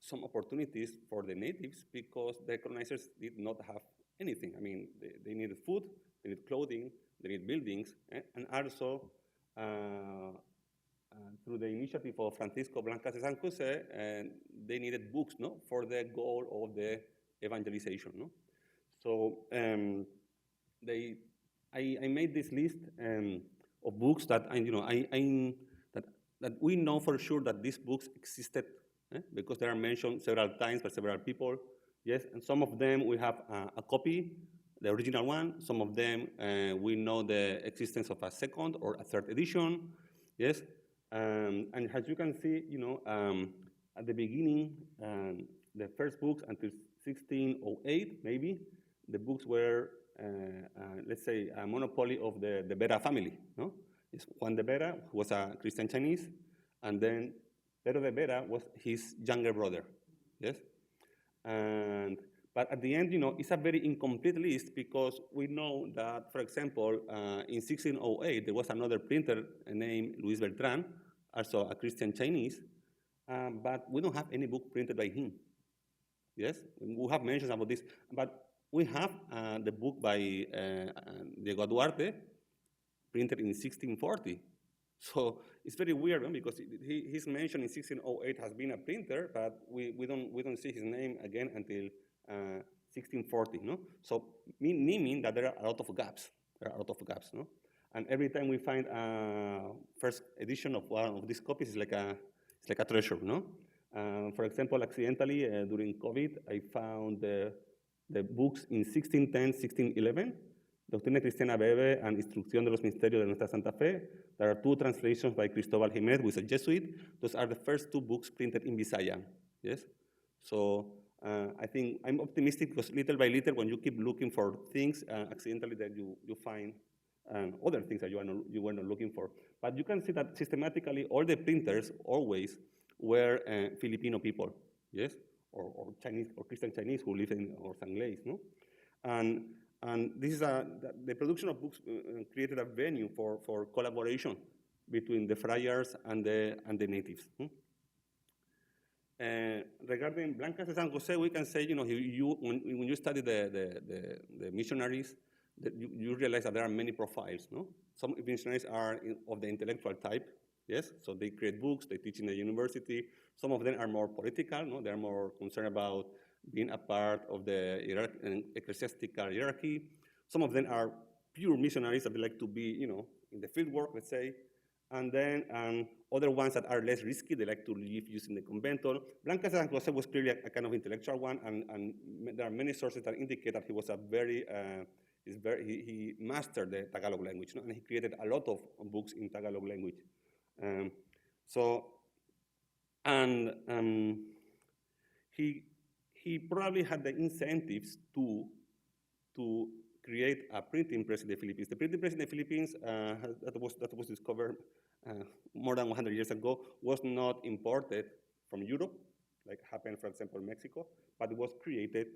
some opportunities for the natives because the colonizers did not have anything. I mean, they needed food, they needed clothing, they needed buildings, and also through the initiative of Francisco Blancas de San Jose, they needed books, no, for the goal of the evangelization, no. So I made this list of books that that we know for sure that these books existed because they are mentioned several times by several people. Yes, and some of them we have a copy, the original one. Some of them we know the existence of a second or a third edition. Yes, and as you can see, at the beginning, the first books until 1608, maybe the books were, let's say, a monopoly of the Vera family. No, it's Juan de Vera, who was a Christian Chinese, and then Pedro de Vera was his younger brother. Yes, but at the end, it's a very incomplete list because we know that, for example, in 1608 there was another printer named Luis Beltran, also a Christian Chinese, but we don't have any book printed by him. Yes, we have mentions about this, but we have the book by Diego Duarte, printed in 1640. So it's very weird, no? Because he's mentioned in 1608 has been a printer, but we don't see his name again until 1640. No, so meaning that there are a lot of gaps. No, and every time we find a first edition of one of these copies, it's like a treasure. No, for example, accidentally during COVID, I found the books in 1610, 1611. Doctrina Cristiana Breve and Instrucción de los Misterios de Nuestra Santa Fe. There are two translations by Cristóbal Jiménez, who is a Jesuit. Those are the first two books printed in Visaya. Yes? So I think I'm optimistic because little by little, when you keep looking for things, accidentally then you find other things that you were not looking for. But you can see that systematically all the printers always were Filipino people, yes? Or Chinese, or Christian Chinese who live in, or Sangleis, no? And this is the production of books created a venue for collaboration between the friars and the natives. Regarding Blancas de San Jose, we can say, when you study the missionaries, you realize that there are many profiles. No, some missionaries are of the intellectual type. Yes, so they create books, they teach in the university. Some of them are more political. No, they're more concerned about being a part of the ecclesiastical hierarchy. Some of them are pure missionaries that they like to be, in the field work, let's say. And then other ones that are less risky, they like to live using the convento. Blancas de San Jose was clearly a kind of intellectual one, and there are many sources that indicate that he was he mastered the Tagalog language, and he created a lot of books in Tagalog language. He probably had the incentives to create a printing press in the Philippines. The printing press in the Philippines that was discovered more than 100 years ago was not imported from Europe, like happened, for example, in Mexico, but it was created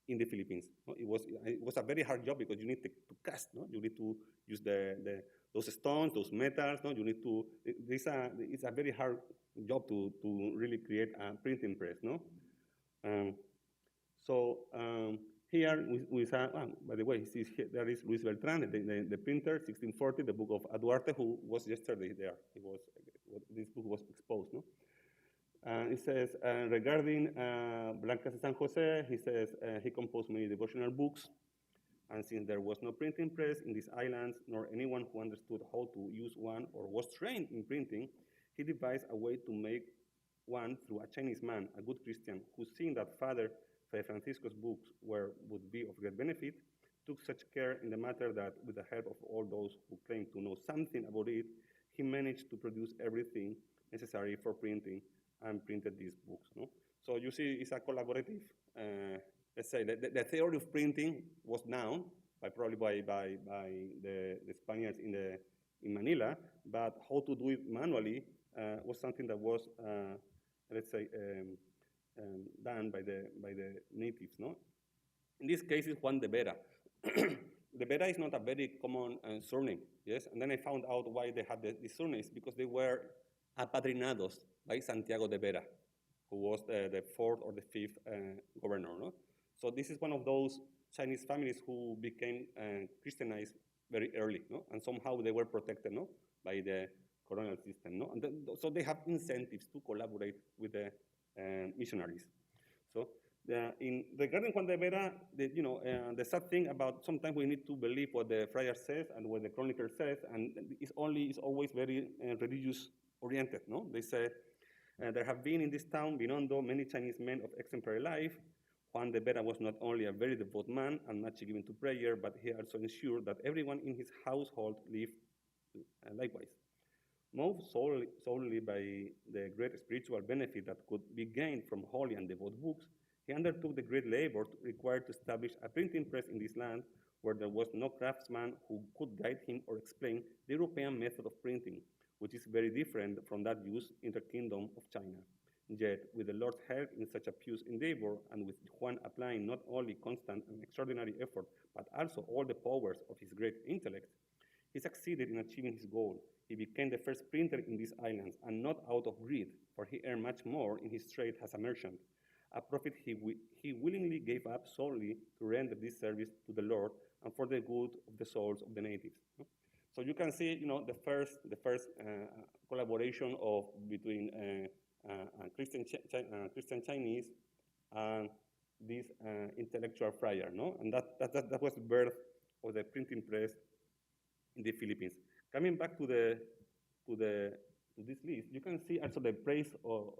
in the Philippines. It was a very hard job because you need to cast. No? You need to use those stones, those metals. No? You need to. It's a very hard job to really create a printing press. No. Here we have, by the way, there is Luis Beltran, the printer, 1640, the book of Duarte, who was yesterday there. This book was exposed. No? It says, regarding Blancas de San Jose, he says he composed many devotional books, and since there was no printing press in these islands, nor anyone who understood how to use one or was trained in printing, he devised a way to make one through a Chinese man, a good Christian, who, seeing that Father Fray Francisco's books would be of great benefit, took such care in the matter that, with the help of all those who claimed to know something about it, he managed to produce everything necessary for printing and printed these books. No? So you see, it's a collaborative. Let's say the theory of printing was known probably by the Spaniards in Manila, but how to do it manually was something that was, let's say, done by the natives. No, in this case, it's Juan de Vera. De Vera is not a very common surname, yes? And then I found out why they had these surnames, because they were apadrinados by Santiago de Vera, who was the fourth or the fifth governor, no? So this is one of those Chinese families who became Christianized very early, no? And somehow they were protected, no? By the colonial system, no? And then, so they have incentives to collaborate with the missionaries. So in regarding Juan de Vera, the sad thing about sometimes we need to believe what the friar says and what the chronicler says, and it's always very religious oriented, no? They say, there have been in this town, Binondo, many Chinese men of exemplary life. Juan de Vera was not only a very devout man and much given to prayer, but he also ensured that everyone in his household lived likewise. Moved solely by the great spiritual benefit that could be gained from holy and devout books, he undertook the great labor required to establish a printing press in this land where there was no craftsman who could guide him or explain the European method of printing, which is very different from that used in the kingdom of China. Yet, with the Lord's help in such a pious endeavor, and with Juan applying not only constant and extraordinary effort, but also all the powers of his great intellect, he succeeded in achieving his goal. He became the first printer in these islands, and not out of greed, for he earned much more in his trade as a merchant, a profit he willingly gave up solely to render this service to the Lord and for the good of the souls of the natives. So you can see, the first collaboration between Christian Chinese and this intellectual friar, no? And that was the birth of the printing press in the Philippines. Coming back to this list, you can see also the press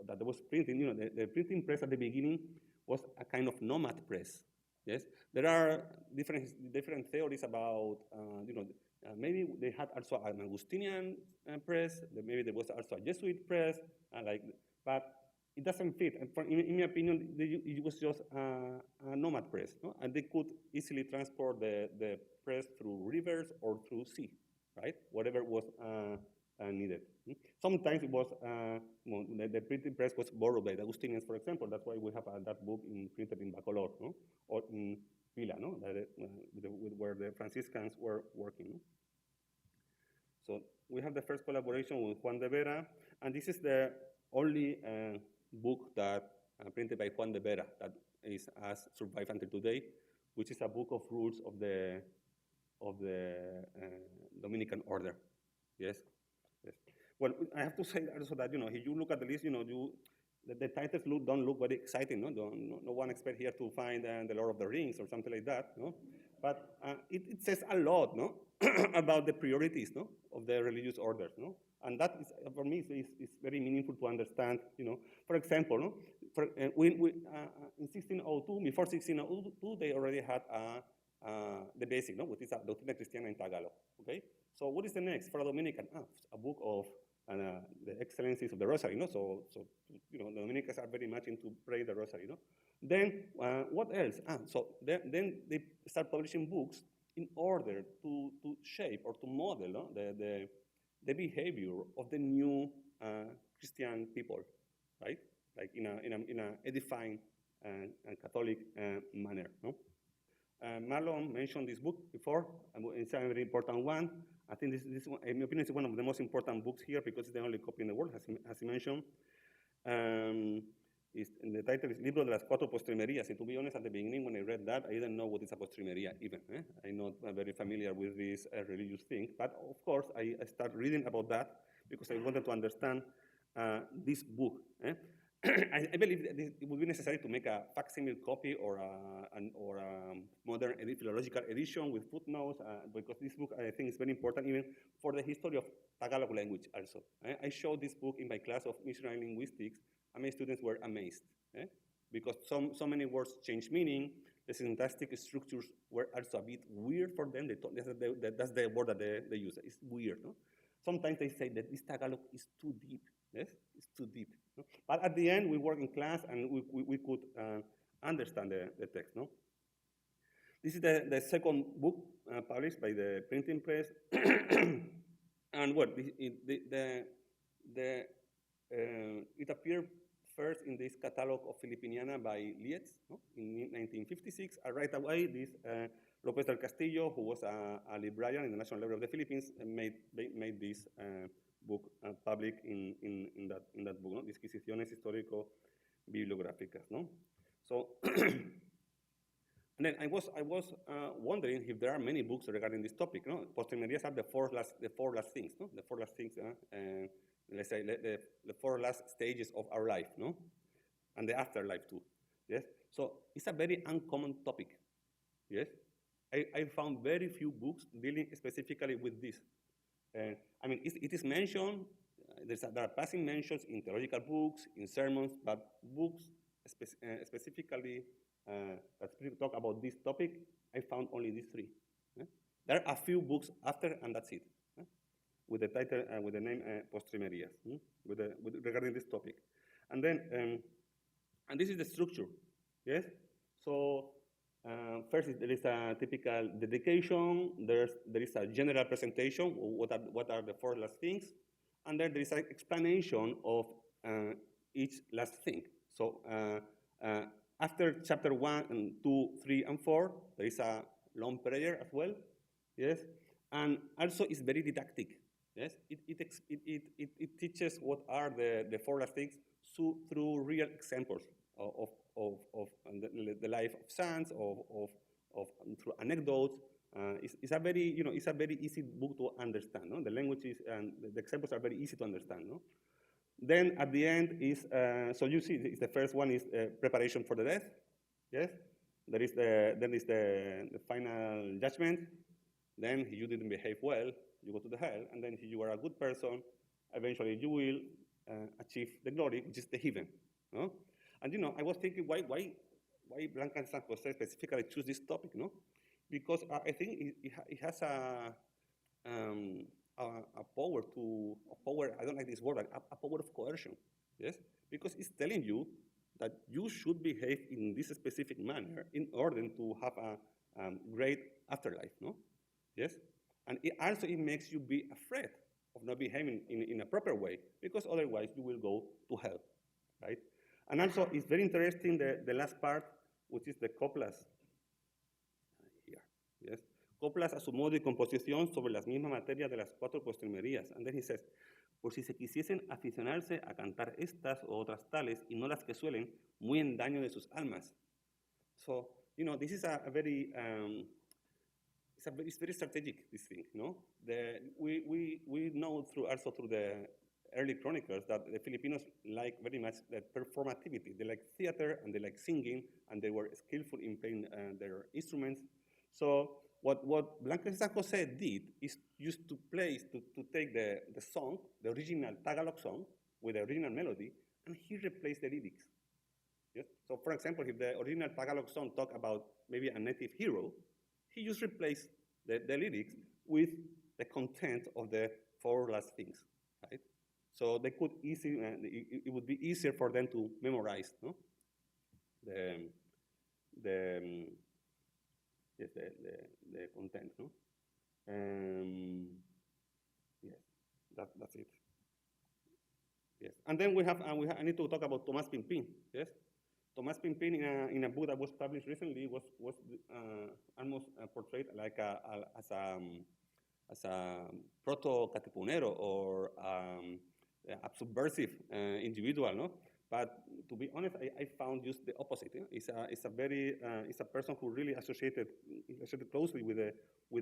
that was printing. The printing press at the beginning was a kind of nomad press. Yes, there are different theories about maybe they had also an Augustinian press. Maybe there was also a Jesuit press, but it doesn't fit. And in my opinion, it was just a nomad press, no? And they could easily transport the press through rivers or through sea, right? Whatever was needed. Sometimes it was, the printing press was borrowed by the Augustinians, for example. That's why we have that book printed in Bacolor, no? Or in Pila, no? Where the Franciscans were working. No? So we have the first collaboration with Juan de Vera, and this is the only book that printed by Juan de Vera that has survived until today, which is a book of rules of the Dominican order. Yes. Yes. Well, I have to say also that if you look at the list, the titles don't look very exciting. No one expects here to find the Lord of the Rings or something like that. No, but it says a lot, no, about the priorities, no, of the religious orders, no, and that is for me is very meaningful to understand. For example, no, in 1602, before 1602, they already had the basic, no, which is a Doctrina Cristiana in Tagalog. Okay. So what is the next for a Dominican? A book of the excellencies of the Rosary, no? So the Dominicans are very much into pray the Rosary, no? Then what else? So then they start publishing books in order to shape or to model, no? the behavior of the new Christian people, right? Like in a edifying Catholic manner, no? Marlon mentioned this book before. It's a very important one. I think this one, in my opinion, is one of the most important books here because it's the only copy in the world, as he mentioned. The title is Libro de las Cuatro Postrimerías. And to be honest, at the beginning, when I read that, I didn't know what is a postrimería even. I'm not very familiar with this religious thing. But of course, I started reading about that because I wanted to understand this book. I believe that it would be necessary to make a facsimile copy or a modern philological edition with footnotes, because this book, I think, is very important even for the history of Tagalog language also. I showed this book in my class of missionary linguistics, and my students were amazed, because so many words change meaning. The syntactic structures were also a bit weird for them. That's the word that they use. It's weird. No? Sometimes they say that this Tagalog is too deep. Yes, it's too deep. No? But at the end, we work in class and we could understand the text. No? This is the second book published by the printing press. And what it appeared first in this catalog of Filipiniana by Lietz, no? In 1956. Right away, this Lopez del Castillo, who was a librarian in the National Library of the Philippines, made this book public in that book, no? Disquisiciones histórico-bibliográficas, no? So, and then I was wondering if there are many books regarding this topic, no? Postrimerías are the four last things, no? The four last things, let's say the four last stages of our life, no? And the afterlife too, yes? So it's a very uncommon topic, yes? I found very few books dealing specifically with this. I mean, it is mentioned, there are passing mentions in theological books, in sermons, but books specifically that talk about this topic, I found only these three. There are a few books after, and that's it, with the title, with the name Postrimerías, regarding this topic. And then, and this is the structure, yes? So first, there is a typical dedication. There is a general presentation. What are the four last things? And then there is an explanation of each last thing. So after chapter 1 and 2, 3, and 4, there is a long prayer as well. Yes, and also it's very didactic. Yes, it teaches what are the four last things through real examples of the life of saints, through anecdotes. It's a very easy book to understand. No? The languages and the examples are very easy to understand. No? Then at the end is so you see the first one is preparation for the death. Yes, then is the final judgment. Then if you didn't behave well, you go to the hell, and then if you are a good person, eventually you will achieve the glory, which is the heaven. No? And I was thinking why Blanca and San Jose specifically choose this topic, no? Because I think it has a power I don't like this word, but a power of coercion, yes? Because it's telling you that you should behave in this specific manner in order to have a great afterlife, no? Yes? And it makes you be afraid of not behaving in a proper way, because otherwise you will go to hell, right? And also, it's very interesting the last part, which is the coplas. Here, yes? Coplas a su modo y composición sobre las mismas materias de las cuatro postrimerías. And then he says, por si se quisiesen aficionarse a cantar estas o otras tales, y no las que suelen, muy en daño de sus almas. So, this is a very, it's very strategic, this thing, no? We know through the early chroniclers that the Filipinos like very much that performativity. They like theater and they like singing, and they were skillful in playing their instruments. So what Blanca de San Jose did is used to take the song, the original Tagalog song, with the original melody, and he replaced the lyrics. Yes? So for example, if the original Tagalog song talked about maybe a native hero, he just replaced the lyrics with the content of the four last things, right? So they could it would be easier for them to memorize, no? The content, no? Yes, that's it. Yes, and then I need to talk about Tomás Pimpín. Yes, Tomás Pimpín in a book that was published recently was almost portrayed like as a proto-catipunero or a subversive individual, no? But to be honest, I found just the opposite. It's a person who really associated closely with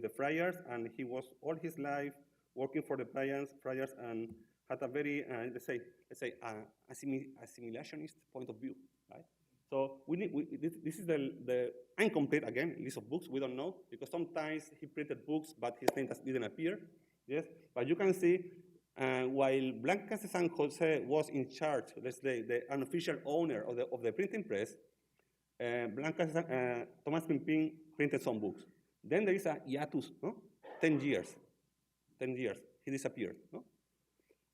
the friars, and he was all his life working for the friars, and had a very let's say assimilationist point of view, right? So this is the incomplete again list of books. We don't know because sometimes he printed books, but his name didn't appear. Yes, but you can see. While Blanca de San Jose was in charge, let's say the unofficial owner of the printing press, Tomás Pimpín printed some books. Then there is a hiatus, no? 10 years. He disappeared, no?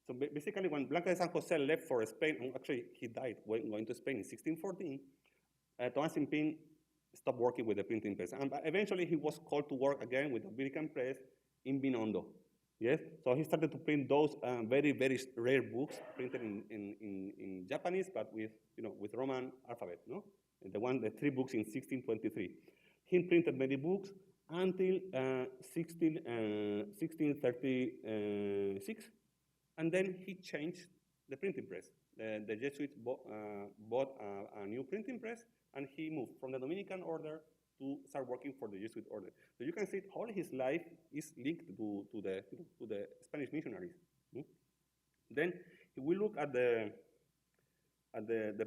So basically, when Blanca de San Jose left for Spain, and actually he died going to Spain in 1614, Tomás Pimpín stopped working with the printing press. And eventually he was called to work again with the American press in Binondo. Yes, so he started to print those very, very rare books printed in Japanese, but with Roman alphabet. No, the 3 books in 1623. He printed many books, until 1636, and then he changed the printing press. The Jesuits bought a new printing press, and he moved from the Dominican order to start working for the Jesuit order. So you can see all his life is linked to the Spanish missionaries. Then, if we look at the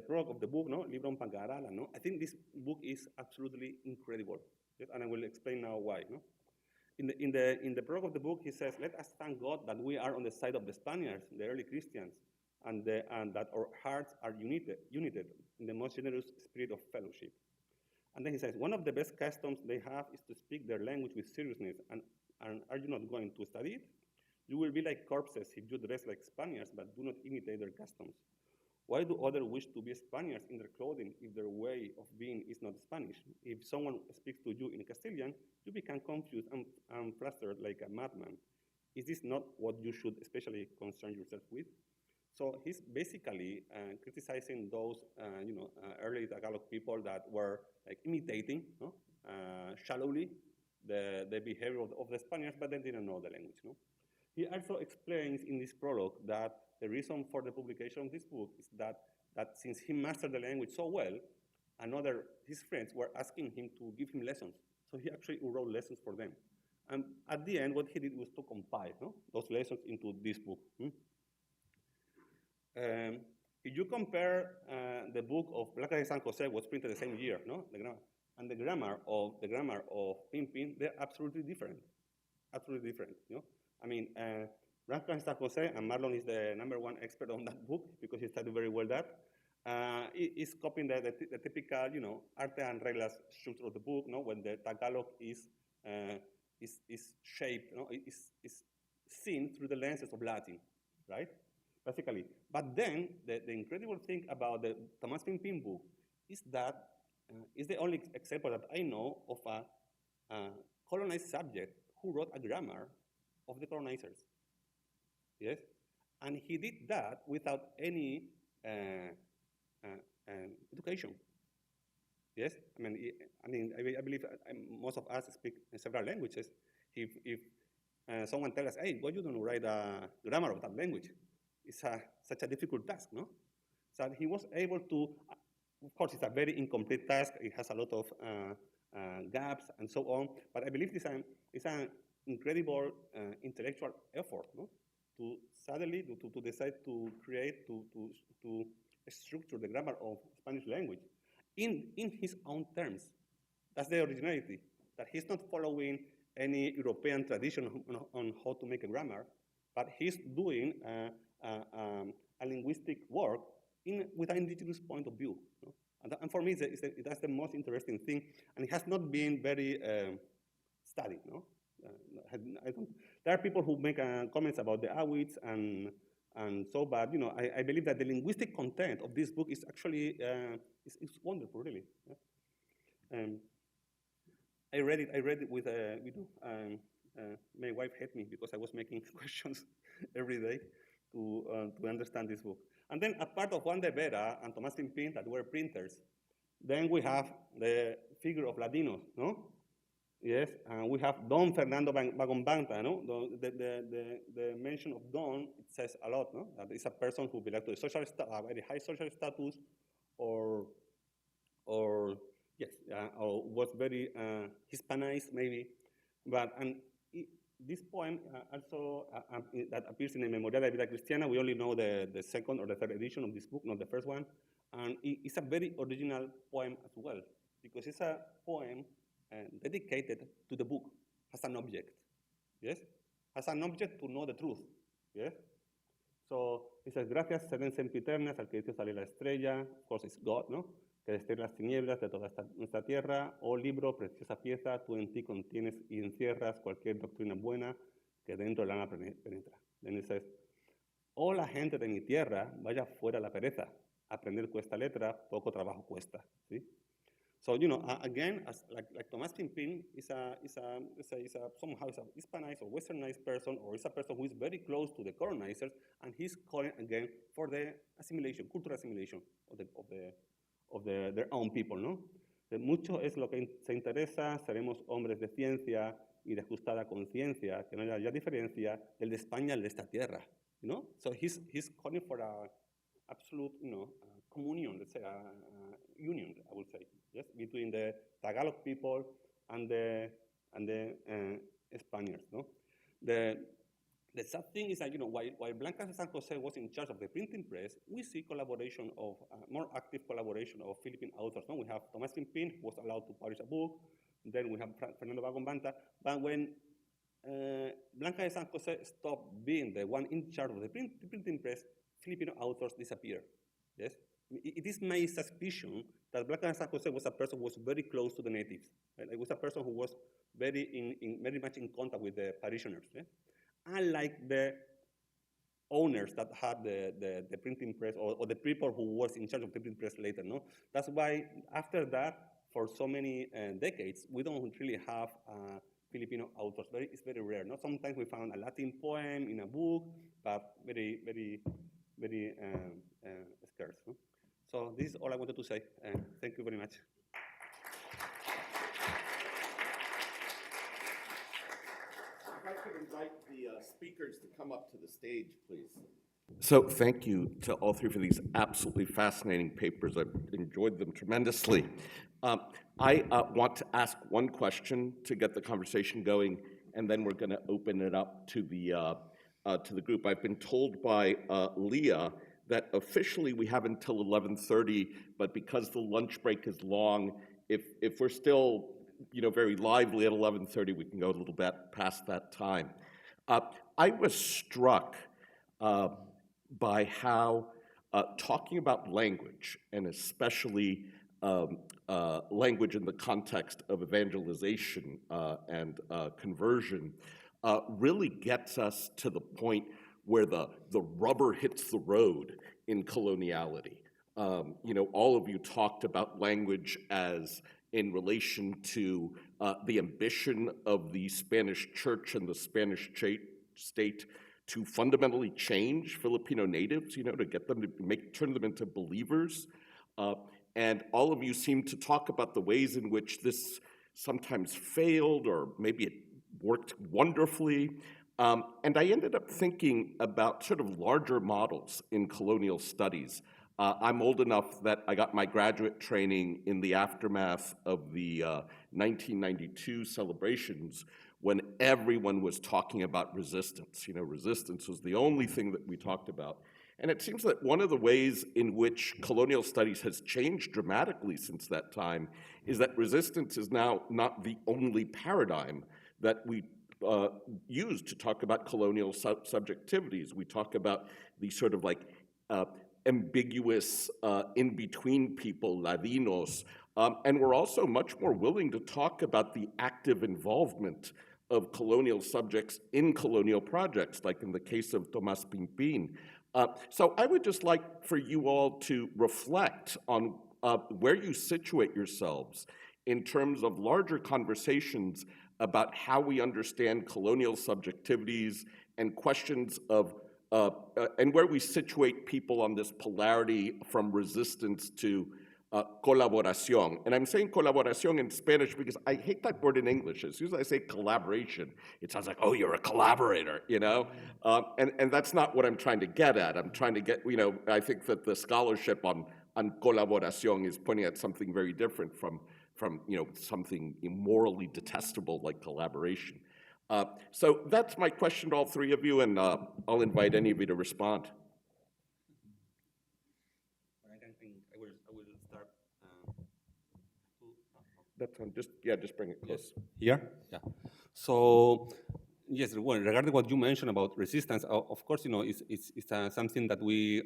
prologue of the book, no, Libro Pancaralan, no, I think this book is absolutely incredible, yes, and I will explain now why. No? In the prologue of the book, he says, "Let us thank God that we are on the side of the Spaniards, the early Christians, and that our hearts are united in the most generous spirit of fellowship." And then he says, "One of the best customs they have is to speak their language with seriousness, and are you not going to study it? You will be like corpses if you dress like Spaniards, but do not imitate their customs. Why do others wish to be Spaniards in their clothing if their way of being is not Spanish? If someone speaks to you in Castilian, you become confused and flustered like a madman. Is this not what you should especially concern yourself with?" So he's basically criticizing those early Tagalog people that were like imitating shallowly the behavior of the Spaniards, but they didn't know the language. No? He also explains in this prologue that the reason for the publication of this book is that since he mastered the language so well, his friends were asking him to give him lessons. So he actually wrote lessons for them. And at the end, what he did was to compile those lessons into this book. If you compare the book of Blanca de San Jose was printed the same year, no, the grammar of Pimpin, they're absolutely different. Absolutely different. You know, I mean, Blanca de San Jose, and Marlon is the #1 expert on that book because he studied very well that. Is copying the typical, arte and reglas structure of the book, when the Tagalog is shaped, is seen through the lenses of Latin, right? Basically. But then the incredible thing about the Tomás Pimpin book is that it's the only example that I know of a colonized subject who wrote a grammar of the colonizers. Yes? And he did that without any education. Yes? I believe most of us speak several languages. If someone tells us, "Hey, why you don't write a grammar of that language?" It's such a difficult task, no? So he was able to, of course, it's a very incomplete task. It has a lot of gaps and so on. But I believe it's an incredible intellectual effort, no? To suddenly to decide to create to structure the grammar of Spanish language in his own terms. That's the originality. That he's not following any European tradition on how to make a grammar, but he's doing a linguistic work with an indigenous point of view. No? And for me, that's the most interesting thing, and it has not been very studied. No? There are people who make comments about the Awits and so, but I believe that the linguistic content of this book is actually is wonderful, really. Yeah? I read it with my wife hated me because I was making questions every day to understand this book. And then, a part of Juan de Vera and Tomás Pimpin that were printers, then we have the figure of Latinos, no? Yes, and we have Don Fernando Bagombanta, no? The mention of Don, it says a lot, no? That is a person who belongs to a very high social status, or yes, or was very Hispanized maybe, but this poem also that appears in the Memorial de Vida Cristiana. We only know the second or the third edition of this book, not the first one, and it's a very original poem as well because it's a poem dedicated to the book as an object. Yes, as an object to know the truth. Yes. So it says, "Gracias seden sempiternas al que hizo salir la estrella." Of course, it's God, no? "Que destila las tinieblas de toda nuestra tierra. Oh libro, preciosa pieza, tú en ti contienes y encierras cualquier doctrina buena que dentro del alma penetra." Then it says, "Oh la gente de mi tierra, vaya fuera la pereza. Aprender cuesta letra, poco trabajo cuesta." ¿Sí? So again, as like Tomás Pimpin is somehow a Hispanized or Westernized person, or is a person who is very close to the colonizers, and he's calling again for the assimilation, cultural assimilation of their own people, no? Mucho es lo que se interesa, seremos hombres de ciencia y de ajustada conciencia, que no haya diferencia del de España al de esta tierra, you know? So he's calling for a absolute, communion, let's say, union, I would say, yes, between the Tagalog people and the Spaniards, no? The sad thing is that, while Blanca de San Jose was in charge of the printing press, we see collaboration of, more active collaboration of Philippine authors. No? We have Tomás Pimpin, who was allowed to publish a book. Then we have Fernando Bagombanta. But when Blanca de San Jose stopped being the one in charge of the printing press, Filipino authors disappeared. Yes? It is my suspicion that Blanca de San Jose was a person who was very close to the natives. Right? It was a person who was very much in contact with the parishioners. Yeah? Unlike the owners that had the printing press or the people who was in charge of the printing press later, no? That's why after that, for so many decades, we don't really have Filipino authors. It's very rare. No? Sometimes we found a Latin poem in a book, but very scarce. No? So this is all I wanted to say. Thank you very much. If I could invite the speakers to come up to the stage, please. So thank you to all three for these absolutely fascinating papers. I've enjoyed them tremendously. I want to ask one question to get the conversation going, and then we're going to open it up to the group. I've been told by Leah that officially we have until 11:30, but because the lunch break is long, if we're still very lively at 11:30, we can go a little bit past that time. I was struck by how talking about language, and especially language in the context of evangelization and conversion, really gets us to the point where the rubber hits the road in coloniality. All of you talked about language as in relation to the ambition of the Spanish church and the Spanish state to fundamentally change Filipino natives, to get them to turn them into believers. And all of you seem to talk about the ways in which this sometimes failed, or maybe it worked wonderfully. And I ended up thinking about sort of larger models in colonial studies. I'm old enough that I got my graduate training in the aftermath of the 1992 celebrations, when everyone was talking about resistance. Resistance was the only thing that we talked about. And it seems that one of the ways in which colonial studies has changed dramatically since that time is that resistance is now not the only paradigm that we use to talk about colonial subjectivities. We talk about these sort of like ambiguous in-between people, Ladinos, and we're also much more willing to talk about the active involvement of colonial subjects in colonial projects, like in the case of Tomás Pimpin. So I would just like for you all to reflect on where you situate yourselves in terms of larger conversations about how we understand colonial subjectivities and questions of, and where we situate people on this polarity from resistance to colaboración. And I'm saying colaboración in Spanish because I hate that word in English. As soon as I say collaboration, it sounds like, oh, you're a collaborator, And that's not what I'm trying to get at. I'm trying to get, I think that the scholarship on colaboración is pointing at something very different from something immorally detestable like collaboration. So that's my question to all three of you, and I'll invite any of you to respond. I will start. That's fine. Just bring it close. Here? Yeah. So, yes, well, regarding what you mentioned about resistance, of course, it's something that we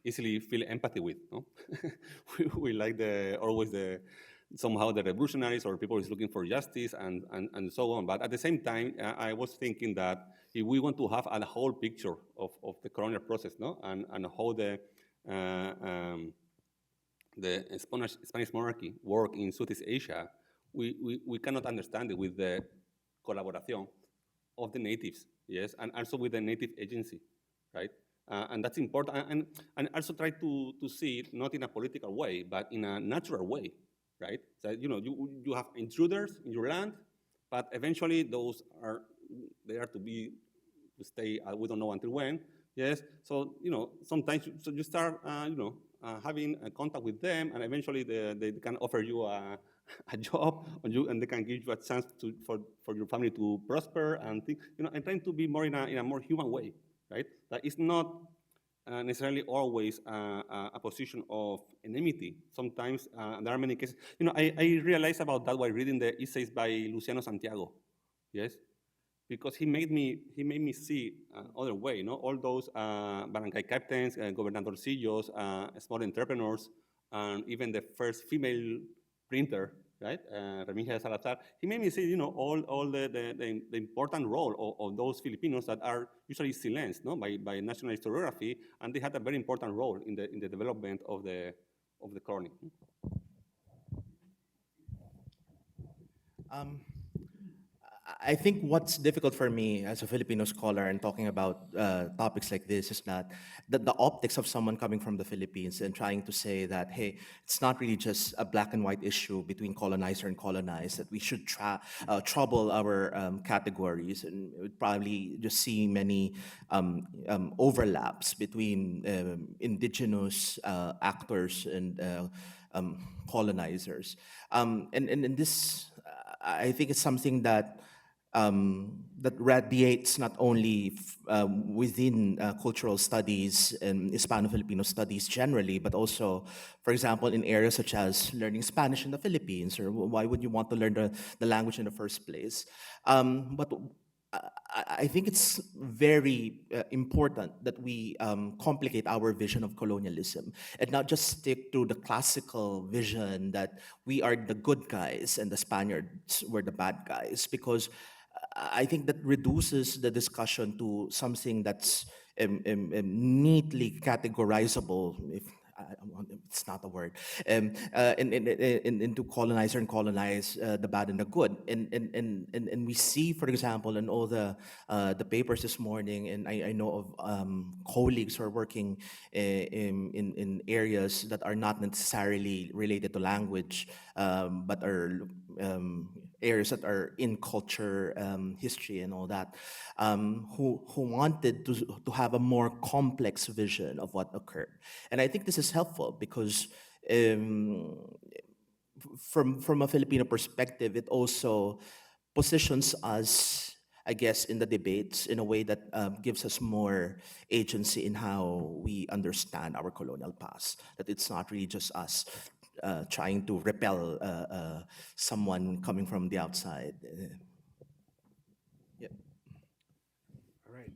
easily feel empathy with. No? we like somehow the revolutionaries or people who is looking for justice and so on. But at the same time, I was thinking that if we want to have a whole picture of the colonial process, no, and how the Spanish monarchy worked in Southeast Asia, we cannot understand it with the collaboration of the natives, yes, and also with the native agency, right? And that's important, and also try to see it not in a political way, but in a natural way, right? So, you have intruders in your land, but eventually those are there to stay. We don't know until when. Yes. So sometimes you start having a contact with them, and eventually they can offer you a job, and they can give you a chance for your family to prosper and think, and trying to be more in a more human way, right? That is not necessarily always a position of enmity. Sometimes there are many cases. I realized about that while reading the essays by Luciano Santiago. Yes, because he made me see other way. All those barangay captains, gobernadorcillos, small entrepreneurs, and even the first female printer, right, Remigio Salazar. He made me see, all the important role of those Filipinos that are usually silenced, by national historiography, and they had a very important role in the development of the colony. I think what's difficult for me as a Filipino scholar and talking about topics like this is that the optics of someone coming from the Philippines and trying to say that, hey, it's not really just a black and white issue between colonizer and colonized, that we should trouble our categories, and we'd probably just see many overlaps between indigenous actors and colonizers. And this, I think it's something that that radiates not only within cultural studies and Hispano-Filipino studies generally, but also, for example, in areas such as learning Spanish in the Philippines, or why would you want to learn the language in the first place? But I think it's very important that we complicate our vision of colonialism and not just stick to the classical vision that we are the good guys and the Spaniards were the bad guys, because I think that reduces the discussion to something that's neatly categorizable, if it's not a word, into colonizer and colonize, the bad and the good. And we see, for example, in all the papers this morning, and I know of colleagues who are working in areas that are not necessarily related to language, but are areas that are in culture, history, and all that, who wanted to have a more complex vision of what occurred. And I think this is helpful because from a Filipino perspective, it also positions us, I guess, in the debates in a way that gives us more agency in how we understand our colonial past. That it's not really just us trying to repel someone coming from the outside. Yeah. All right.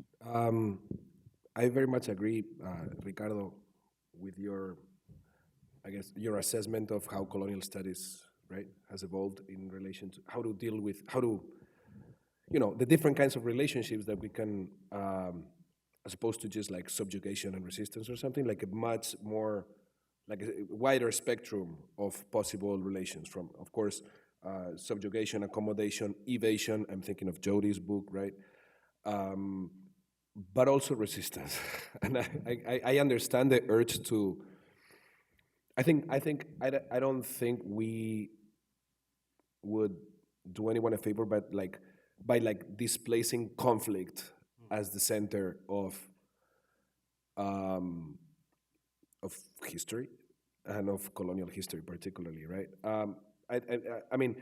I very much agree, Ricardo, with your, I guess, your assessment of how colonial studies, right, has evolved in relation to how to deal with, the different kinds of relationships that we can, as opposed to just like subjugation and resistance or something, like a much more, like a wider spectrum of possible relations from, of course, subjugation, accommodation, evasion. I'm thinking of Jody's book, right? But also resistance. And I understand the urge to, I don't think we would do anyone a favor, but by displacing conflict as the center of history and of colonial history particularly, right? I mean,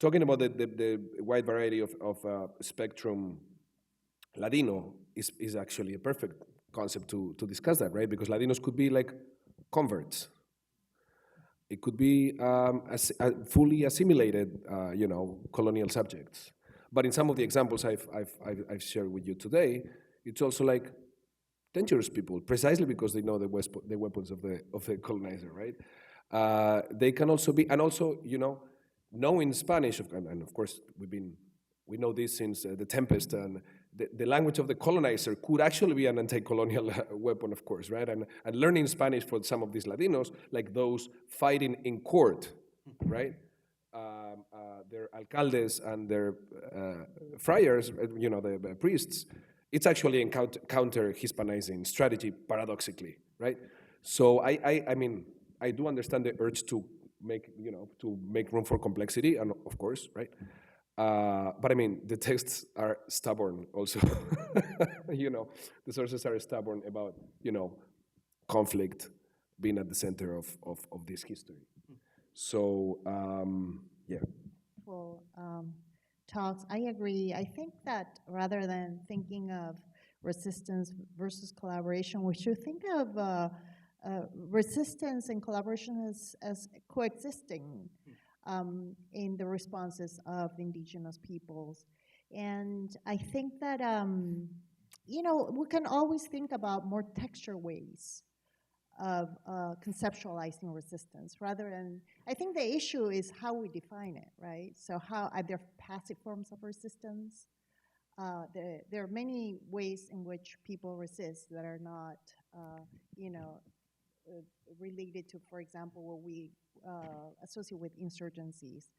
talking about the wide variety of spectrum, Ladino is actually a perfect concept to discuss that, right? Because Ladinos could be like converts. It could be fully assimilated, colonial subjects. But in some of the examples I've shared with you today, it's also like dangerous people, precisely because they know the weapons of the colonizer, right? They can also be, and also, knowing Spanish, and of course we know this since the Tempest, and the language of the colonizer could actually be an anti-colonial weapon, of course, right? And learning Spanish for some of these Ladinos, like those fighting in court, right? Their alcaldes and their friars, the priests, it's actually a counter-Hispanizing strategy, paradoxically, right? So I mean, I do understand the urge to make, to make room for complexity, and of course, right? But I mean, the texts are stubborn also. The sources are stubborn about, conflict being at the center of this history. So, yeah. Well, talks. I agree. I think that rather than thinking of resistance versus collaboration, we should think of resistance and collaboration as coexisting in the responses of indigenous peoples. And I think that, we can always think about more texture ways of conceptualizing resistance rather than, I think the issue is how we define it, right? So how are there passive forms of resistance? There are many ways in which people resist that are not, related to, for example, what we associate with insurgencies.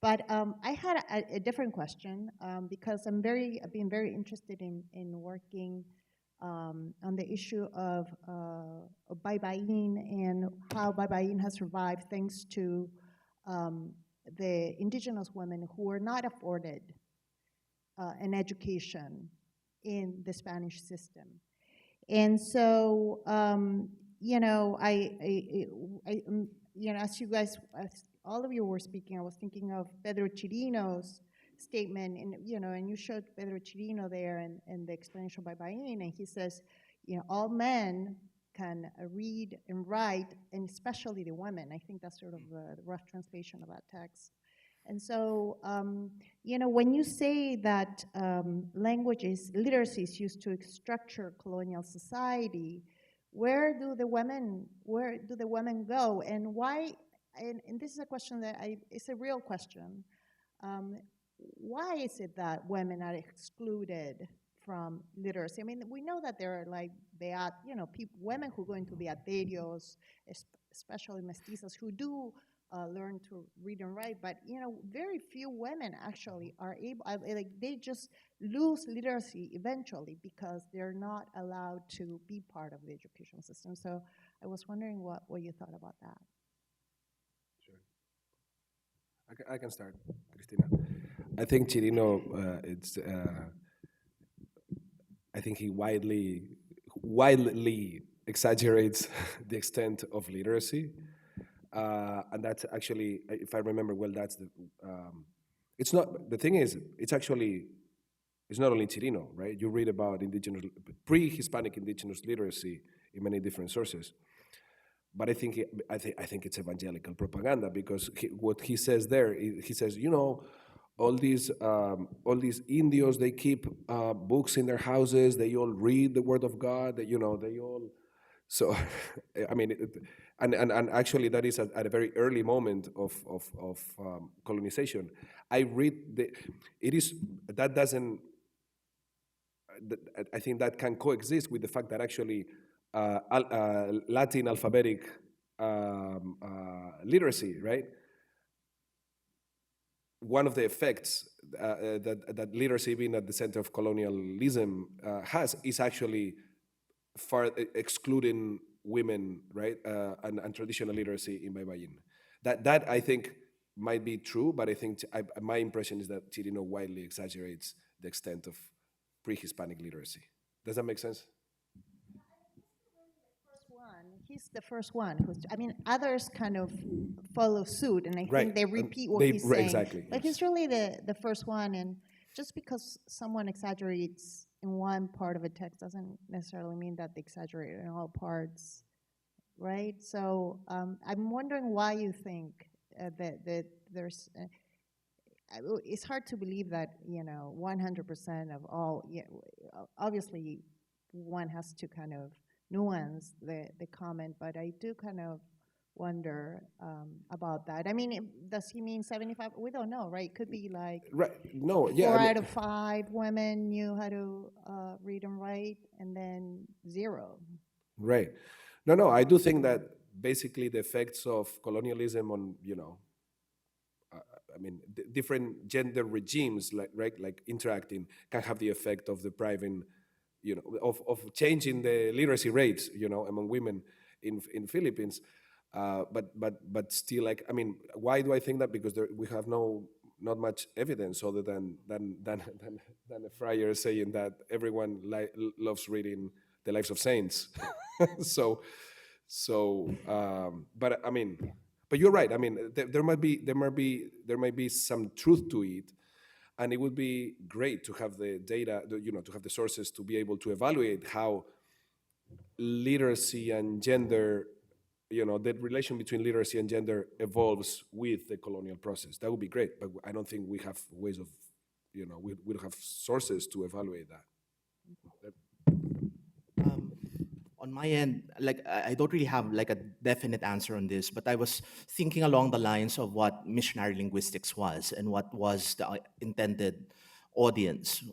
But I had a different question because I've been very interested in working on the issue of Baybayin and how Baybayin has survived thanks to the indigenous women who were not afforded an education in the Spanish system. And so, as all of you were speaking, I was thinking of Pedro Chirino's statement, and you showed Pedro Chirino there and the explanation by Bain, and he says, all men can read and write, and especially the women. I think that's sort of the rough translation of that text. And so, when you say that literacy is used to structure colonial society, where do the women go, and why? And this is a question that it's a real question. Why is it that women are excluded from literacy? I mean, we know that there are women who go into beaterios, especially mestizas, who do learn to read and write, but very few women actually are able. They just lose literacy eventually because they're not allowed to be part of the education system. So I was wondering what you thought about that. Sure, I can start, Cristina. I think Chirino, I think he widely exaggerates the extent of literacy. And that's actually, if I remember well, that's it's not, the thing is, it's not only Chirino, right? You read about pre-Hispanic indigenous literacy in many different sources. But I think it's evangelical propaganda, because what he says there, he says, all these Indios, they keep books in their houses, they all read the word of God, they all, so, I mean, and actually that is at a very early moment of colonization. I think that can coexist with the fact that actually Latin alphabetic literacy, right? One of the effects that literacy being at the center of colonialism has is actually excluding women, right, and traditional literacy in Baybayin. That I think might be true, but I think my impression is that Chirino widely exaggerates the extent of pre-Hispanic literacy. Does that make sense? He's the first one others kind of follow suit, and I Right. think they repeat what he's saying. Exactly. But yes. he's really the first one, and just because someone exaggerates in one part of a text doesn't necessarily mean that they exaggerate in all parts, right? So I'm wondering why you think that there's. It's hard to believe that 100% of all. Obviously, one has to kind of nuance the comment, but I do kind of wonder about that. I mean, does he mean 75? We don't know, right? It could be like Right. No. Yeah. 4 out of 5 women knew how to read and write, and then 0. Right. No. I do think that basically the effects of colonialism on different gender regimes, like interacting, can have the effect of depriving, of changing the literacy rates, among women in Philippines. But still, like, I mean, why do I think that? Because we have not much evidence other than a friar saying that everyone loves reading the lives of saints. so but I mean, but you're right. I mean, there might be some truth to it, and it would be great to have the data, to have the sources to be able to evaluate how literacy and gender, the relation between literacy and gender evolves with the colonial process. That would be great, but I don't think we have ways of, we don't have sources to evaluate that. On my end, like I don't really have like a definite answer on this, but I was thinking along the lines of what missionary linguistics was and what was the intended audience,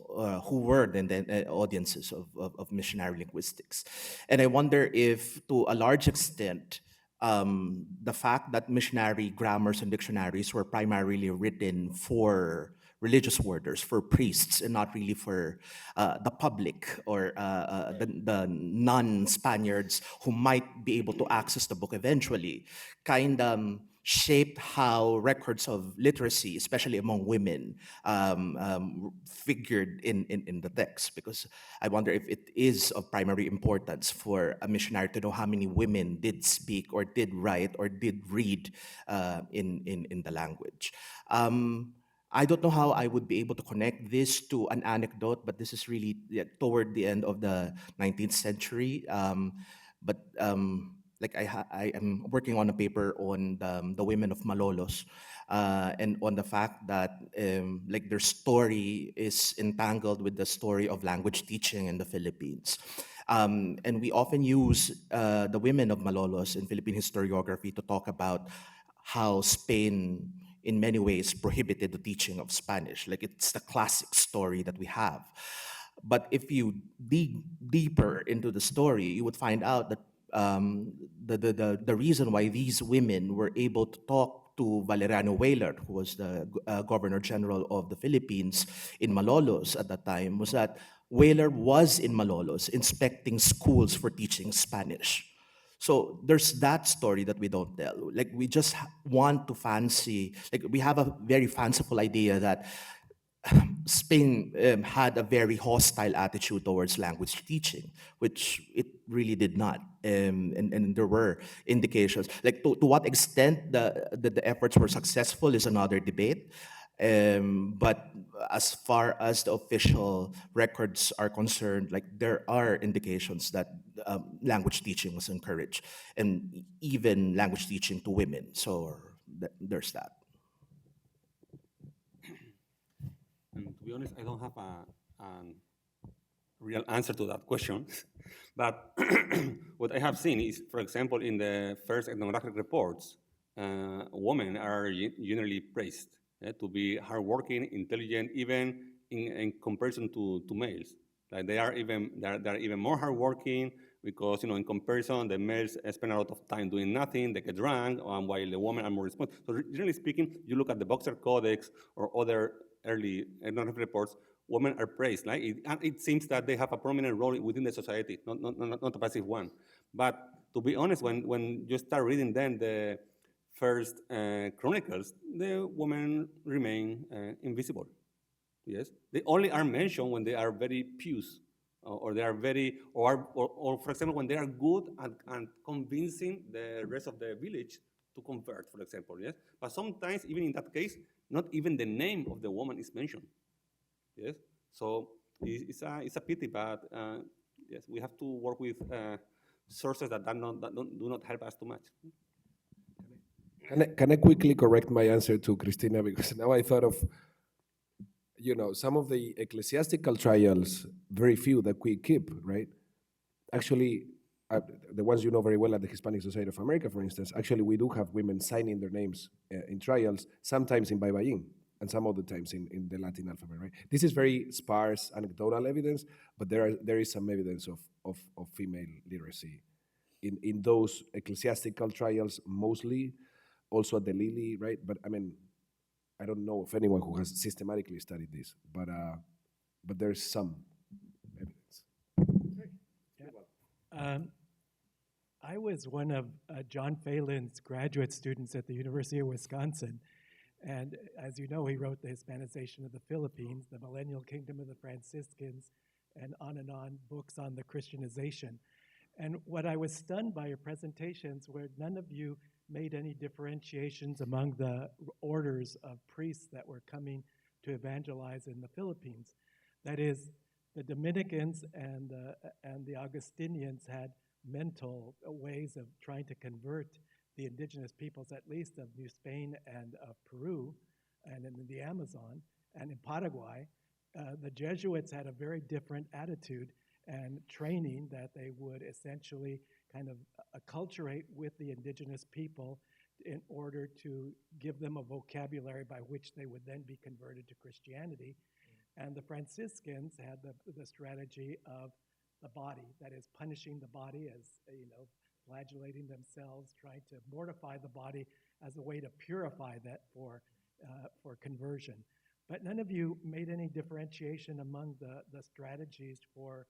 who were the audiences of missionary linguistics. And I wonder if, to a large extent, the fact that missionary grammars and dictionaries were primarily written for religious orders, for priests, and not really for the public or the non-Spaniards who might be able to access the book eventually, kind of shaped how records of literacy, especially among women, figured in the text. Because I wonder if it is of primary importance for a missionary to know how many women did speak or did write or did read in the language. I don't know how I would be able to connect this to an anecdote, but this is really toward the end of the 19th century. Like I am working on a paper on the women of Malolos, and on the fact that like their story is entangled with the story of language teaching in the Philippines. And we often use the women of Malolos in Philippine historiography to talk about how Spain in many ways prohibited the teaching of Spanish. Like it's the classic story that we have. But if you dig deeper into the story, you would find out that the reason why these women were able to talk to Valeriano Weyler, who was the Governor General of the Philippines in Malolos at that time, was that Weyler was in Malolos inspecting schools for teaching Spanish. So there's that story that we don't tell. Like we just want to fancy, like we have a very fanciful idea that Spain had a very hostile attitude towards language teaching, which it really did not. And there were indications. Like to what extent the efforts were successful is another debate. But as far as the official records are concerned, like there are indications that language teaching was encouraged, and even language teaching to women. So there's that. And to be honest, I don't have a real answer to that question. But what I have seen is, for example, in the first ethnographic reports, women are generally praised to be hardworking, intelligent, even in comparison to males. Like they are even more hardworking because in comparison, the males spend a lot of time doing nothing. They get drunk, while the women are more responsible. So generally speaking, you look at the Boxer Codex or other early ethnographic reports, women are praised. Like it seems that they have a prominent role within the society, not a passive one. But to be honest, when you start reading then the first chronicles, the women remain invisible. Yes, they only are mentioned when they are very pious, or they are very, or for example, when they are good at convincing the rest of the village to convert, for example. Yes, but sometimes even in that case, not even the name of the woman is mentioned. Yes, so it's a pity, but yes, we have to work with sources that do not help us too much. Can I quickly correct my answer to Christina, because now I thought of, some of the ecclesiastical trials, very few that we keep, right? Actually, the ones you know very well at the Hispanic Society of America, for instance, actually we do have women signing their names in trials, sometimes in Baybayin, and some other times in the Latin alphabet, right? This is very sparse anecdotal evidence, but there is some evidence of female literacy in those ecclesiastical trials mostly, also at the Lily, right? But I mean, I don't know of anyone who has systematically studied this, but there's some evidence. I was one of John Phelan's graduate students at the University of Wisconsin. And as you know, he wrote The Hispanization of the Philippines, The Millennial Kingdom of the Franciscans, and on, books on the Christianization. And what I was stunned by your presentations were none of you made any differentiations among the orders of priests that were coming to evangelize in the Philippines. That is, the Dominicans and the Augustinians had mental ways of trying to convert the indigenous peoples, at least of New Spain and of Peru, and in the Amazon, and in Paraguay. The Jesuits had a very different attitude and training that they would essentially kind of acculturate with the indigenous people in order to give them a vocabulary by which they would then be converted to Christianity. And the Franciscans had the strategy of the body, that is, punishing the body as, flagellating themselves, trying to mortify the body as a way to purify that for conversion. But none of you made any differentiation among the strategies for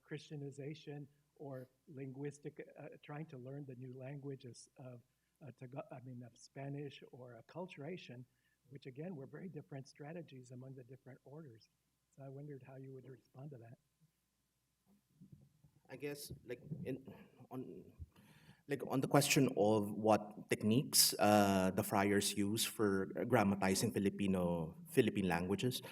Christianization or linguistic, trying to learn the new languages of Spanish or acculturation, which again were very different strategies among the different orders. So I wondered how you would respond to that. I guess, on the question of what techniques the friars use for grammatizing Philippine languages,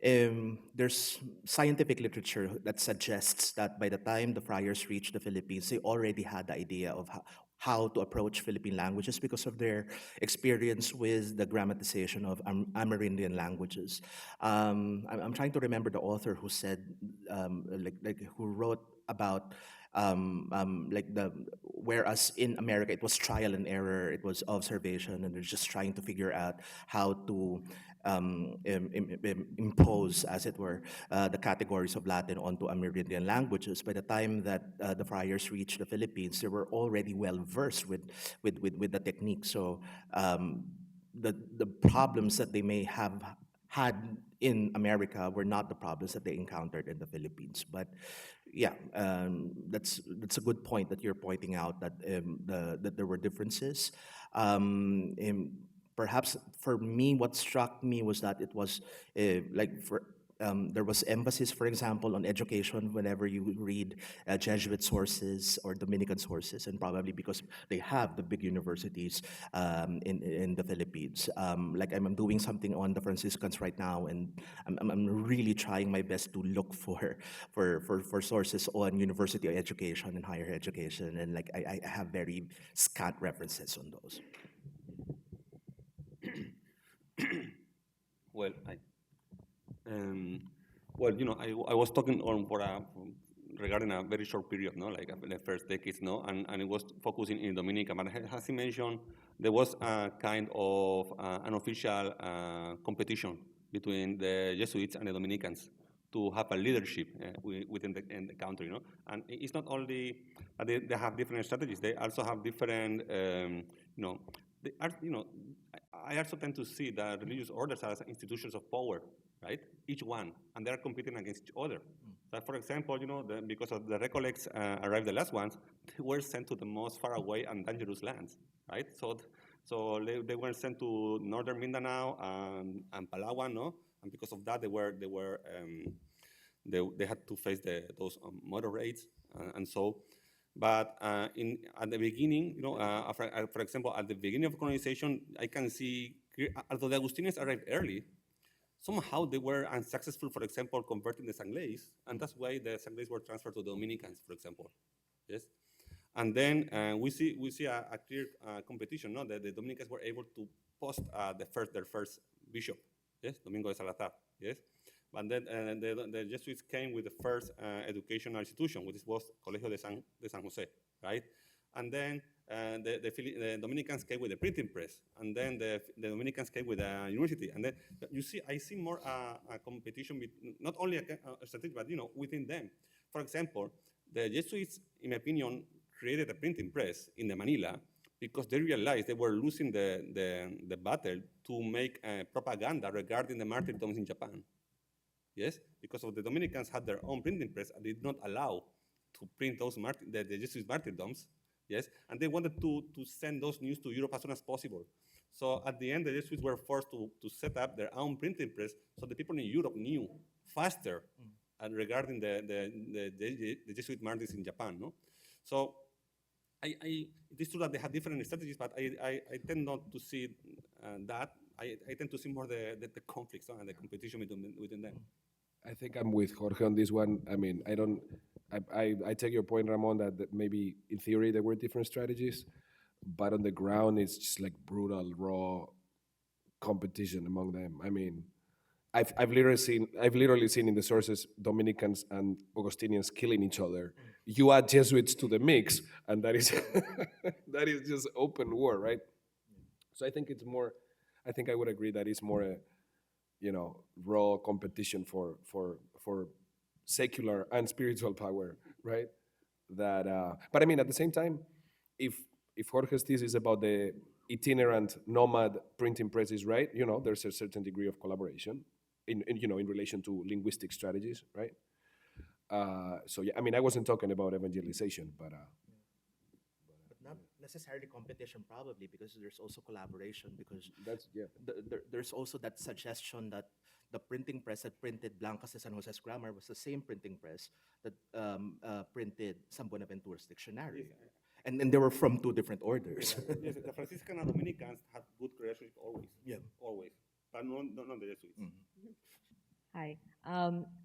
there's scientific literature that suggests that by the time the friars reached the Philippines, they already had the idea of how to approach Philippine languages because of their experience with the grammatization of Amerindian languages. I'm trying to remember the author who said, who wrote about whereas in America it was trial and error, it was observation, and they're just trying to figure out how to impose, as it were, the categories of Latin onto Amerindian languages. By the time that the friars reached the Philippines, they were already well versed with the technique. So the problems that they may have had in America were not the problems that they encountered in the Philippines. But yeah, that's a good point that you're pointing out, that that there were differences. Perhaps for me, what struck me was that it was there was emphasis, for example, on education whenever you read Jesuit sources or Dominican sources, and probably because they have the big universities in the Philippines. I'm doing something on the Franciscans right now, and I'm really trying my best to look for sources on university education and higher education, and I have very scant references on those. Well, I was talking on regarding a very short period, no, like the first decades, no, and it was focusing in Dominica. But as he mentioned, there was a kind of unofficial competition between the Jesuits and the Dominicans to have a leadership within the country, no. And it's not only they have different strategies; they also have different, They are, I also tend to see that religious orders as institutions of power, right? Each one, and they are competing against each other. So, for example, because of the Recollects arrived the last ones, they were sent to the most far away and dangerous lands, right? So they were sent to northern Mindanao and Palawan, no? And because of that, they had to face those murder raids and so. But at the beginning, for example, at the beginning of colonization, I can see, although the Augustinians arrived early, somehow they were unsuccessful, for example, converting the Sanglays, and that's why the Sanglays were transferred to the Dominicans, for example. Yes, and then we see a clear competition. No, that the Dominicans were able to post their first bishop. Yes, Domingo de Salazar. Yes. And then the Jesuits came with the first educational institution, which was Colegio de San Jose, right? And then the Dominicans came with the printing press, and then the Dominicans came with a university. And then I see more a competition with not only a strategy, but within them. For example, the Jesuits, in my opinion, created a printing press in the Manila because they realized they were losing the battle to make propaganda regarding the martyrdoms in Japan. Yes, because of the Dominicans had their own printing press and did not allow to print those the Jesuit martyrdoms yes, and they wanted to send those news to Europe as soon as possible. So at the end, the Jesuits were forced to set up their own printing press, so the people in Europe knew faster regarding the Jesuit martyrs in Japan. No, so it is true that they have different strategies, but I tend not to see that. I tend to see more the conflicts and the competition within them. I think I'm with Jorge on this one. I mean, I don't. I take your point, Ramon, that maybe in theory there were different strategies, but on the ground it's just like brutal, raw competition among them. I mean, I've literally seen in the sources Dominicans and Augustinians killing each other. You add Jesuits to the mix, and that is that is just open war, right? So I think it's more. I think I would agree that it's more a, raw competition for secular and spiritual power, right? That, but I mean, at the same time, if Jorge's thesis is about the itinerant nomad printing presses, right? There's a certain degree of collaboration in relation to linguistic strategies, right? So yeah, I mean, I wasn't talking about evangelization, but But not necessarily competition, probably, because there's also collaboration, because that's yeah. there's also that suggestion that the printing press that printed Blancas de San Jose's grammar was the same printing press that printed San Buenaventura's dictionary. And they were from two different orders. Yes, the Franciscan and Dominicans had good relationship always. Yeah. Always. But not the Jesuits. Hi.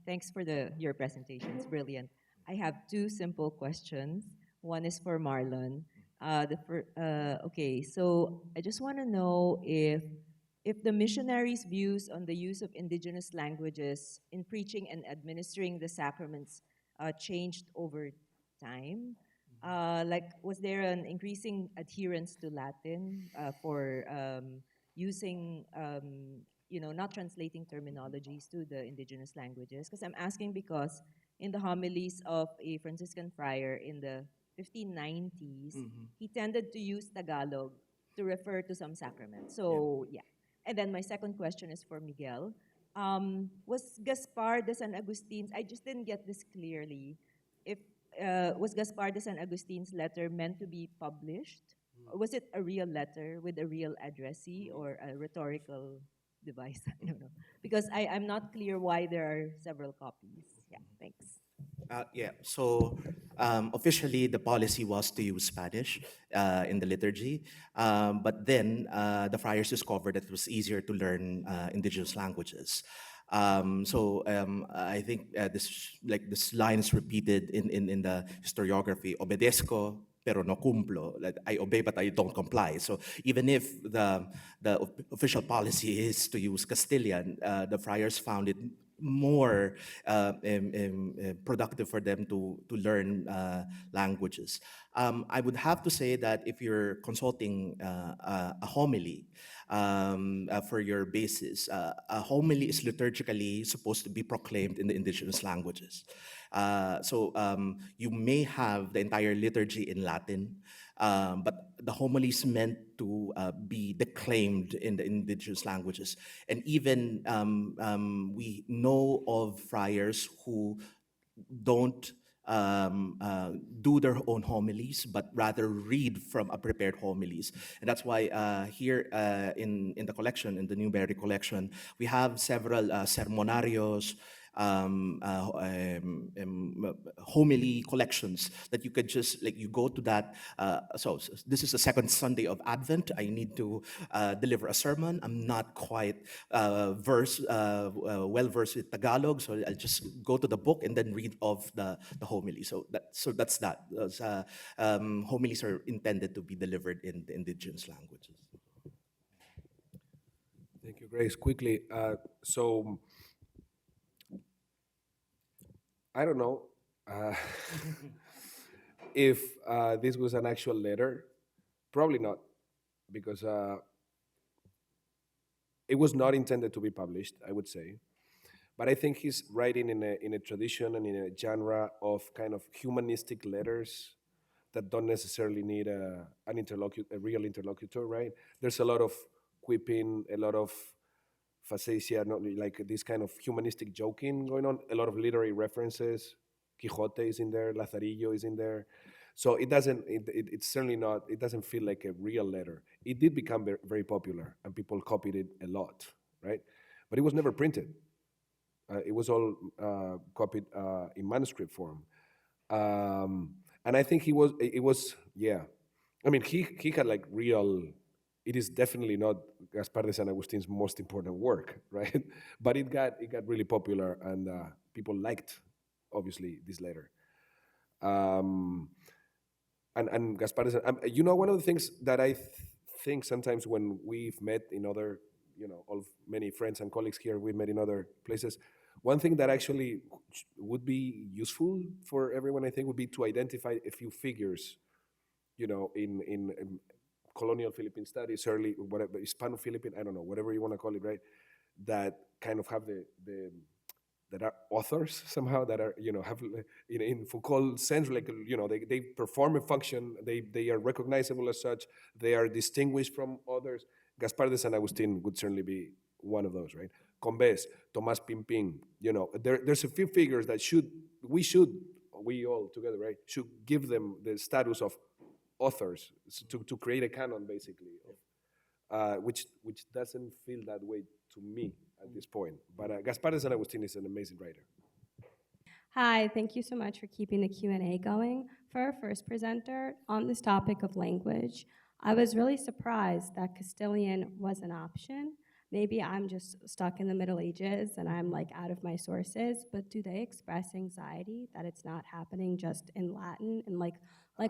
Thanks for your presentation. It's brilliant. I have two simple questions. One is for Marlon. Okay, so I just want to know if the missionaries' views on the use of indigenous languages in preaching and administering the sacraments changed over time. Like, was there an increasing adherence to Latin for using, not translating terminologies to the indigenous languages? Because I'm asking because in the homilies of a Franciscan friar in the 1590s, he tended to use Tagalog to refer to some sacraments. So, yeah. And then my second question is for Miguel. Was Gaspar de San Agustin's, I just didn't get this clearly, if was Gaspar de San Agustin's letter meant to be published? Or was it a real letter with a real addressee or a rhetorical device? I don't know. Because I'm not clear why there are several copies. Yeah, thanks. Yeah, so officially the policy was to use Spanish in the liturgy, but then the friars discovered that it was easier to learn indigenous languages. I think this line is repeated in the historiography: "Obedezco, pero no cumplo." Like, I obey, but I don't comply. So even if the official policy is to use Castilian, the friars found it more productive for them to learn languages. I would have to say that if you're consulting a homily for your basis, a homily is liturgically supposed to be proclaimed in the indigenous languages. You may have the entire liturgy in Latin, but the homily is meant to be declaimed in the indigenous languages. And even we know of friars who don't do their own homilies, but rather read from a prepared homilies. And that's why here in the collection, in the Newberry collection, we have several sermonarios, homily collections that you could just, like, you go to that. So this is the second Sunday of Advent. I need to deliver a sermon. I'm not quite well versed with Tagalog, so I'll just go to the book and then read of the homily. So that's that. Those homilies are intended to be delivered in the indigenous languages. Thank you, Grace. Quickly, so I don't know if this was an actual letter. Probably not, because it was not intended to be published, I would say. But I think he's writing in a tradition and in a genre of kind of humanistic letters that don't necessarily need a real interlocutor, right? There's a lot of quipping, a lot of facetiae, not like this kind of humanistic joking going on, a lot of literary references. Quixote is in there, Lazarillo is in there. So it's certainly not, it doesn't feel like a real letter. It did become very, very popular and people copied it a lot, right? But it was never printed. It was all copied in manuscript form. And I think it was, yeah. I mean, he had like real, it is definitely not Gaspar de San Agustin's most important work, right? But it got really popular and people liked, obviously, this letter. And Gaspar de San, you know, one of the things that I think sometimes when we've met in other, you know, many friends and colleagues here, we've met in other places, one thing that actually would be useful for everyone, I think, would be to identify a few figures, you know, in colonial Philippine studies, early, whatever, Hispano-Philippine, I don't know, whatever you want to call it, right? That kind of have that are authors somehow, that are, you know, have in Foucault's sense, like, you know, they perform a function, they are recognizable as such, they are distinguished from others. Gaspar de San Agustin would certainly be one of those, right? Combes, Tomás Pimpín, you know, there's a few figures that we all together, right, should give them the status of authors, to create a canon, basically, which doesn't feel that way to me at this point. But Gaspar de San Agustin is an amazing writer. Hi, thank you so much for keeping the Q&A going. For our first presenter, on this topic of language, I was really surprised that Castilian was an option. Maybe I'm just stuck in the Middle Ages and I'm like out of my sources, but do they express anxiety that it's not happening just in Latin? And like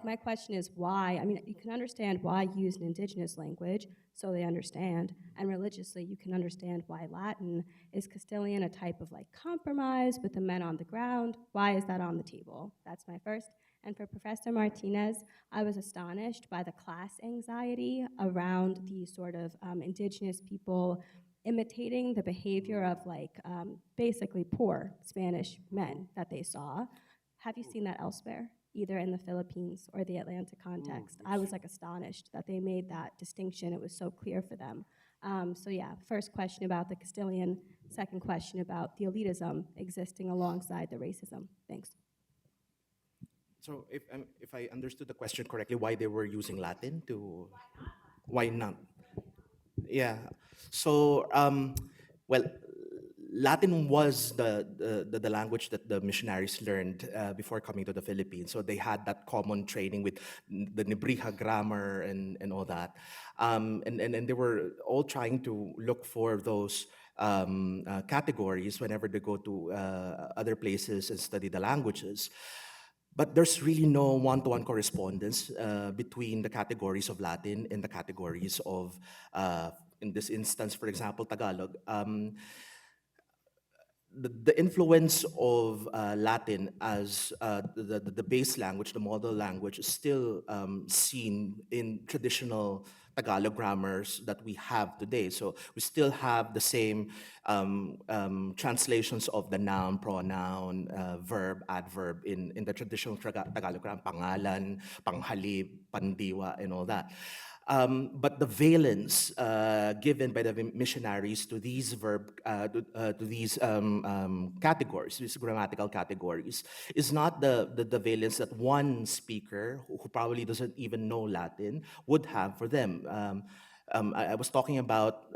my question is why? I mean, you can understand why use an indigenous language, so they understand, and religiously you can understand why Latin. Is Castilian a type of like compromise with the men on the ground? Why is that on the table? That's my first. And for Professor Martinez, I was astonished by the class anxiety around these sort of indigenous people imitating the behavior of like basically poor Spanish men that they saw. Have you seen that elsewhere, either in the Philippines or the Atlantic context? I was like astonished that they made that distinction. It was so clear for them. So yeah, first question about the Castilian, second question about the elitism existing alongside the racism. Thanks. So if I understood the question correctly, why they were using Latin to, why not? Yeah. So, well, Latin was the language that the missionaries learned before coming to the Philippines. So they had that common training with the Nebrija grammar and all that. And they were all trying to look for those categories whenever they go to other places and study the languages. But there's really no one-to-one correspondence between the categories of Latin and the categories of, in this instance, for example, Tagalog. The influence of Latin as the base language, the model language, is still seen in traditional Tagalog grammars that we have today. So we still have the same translations of the noun, pronoun, verb, adverb in the traditional Tagalog grammar, pangalan, panghalip, pandiwa, and all that. But the valence given by the missionaries to these to these categories, these grammatical categories, is not the valence that one speaker who probably doesn't even know Latin would have for them. I was talking about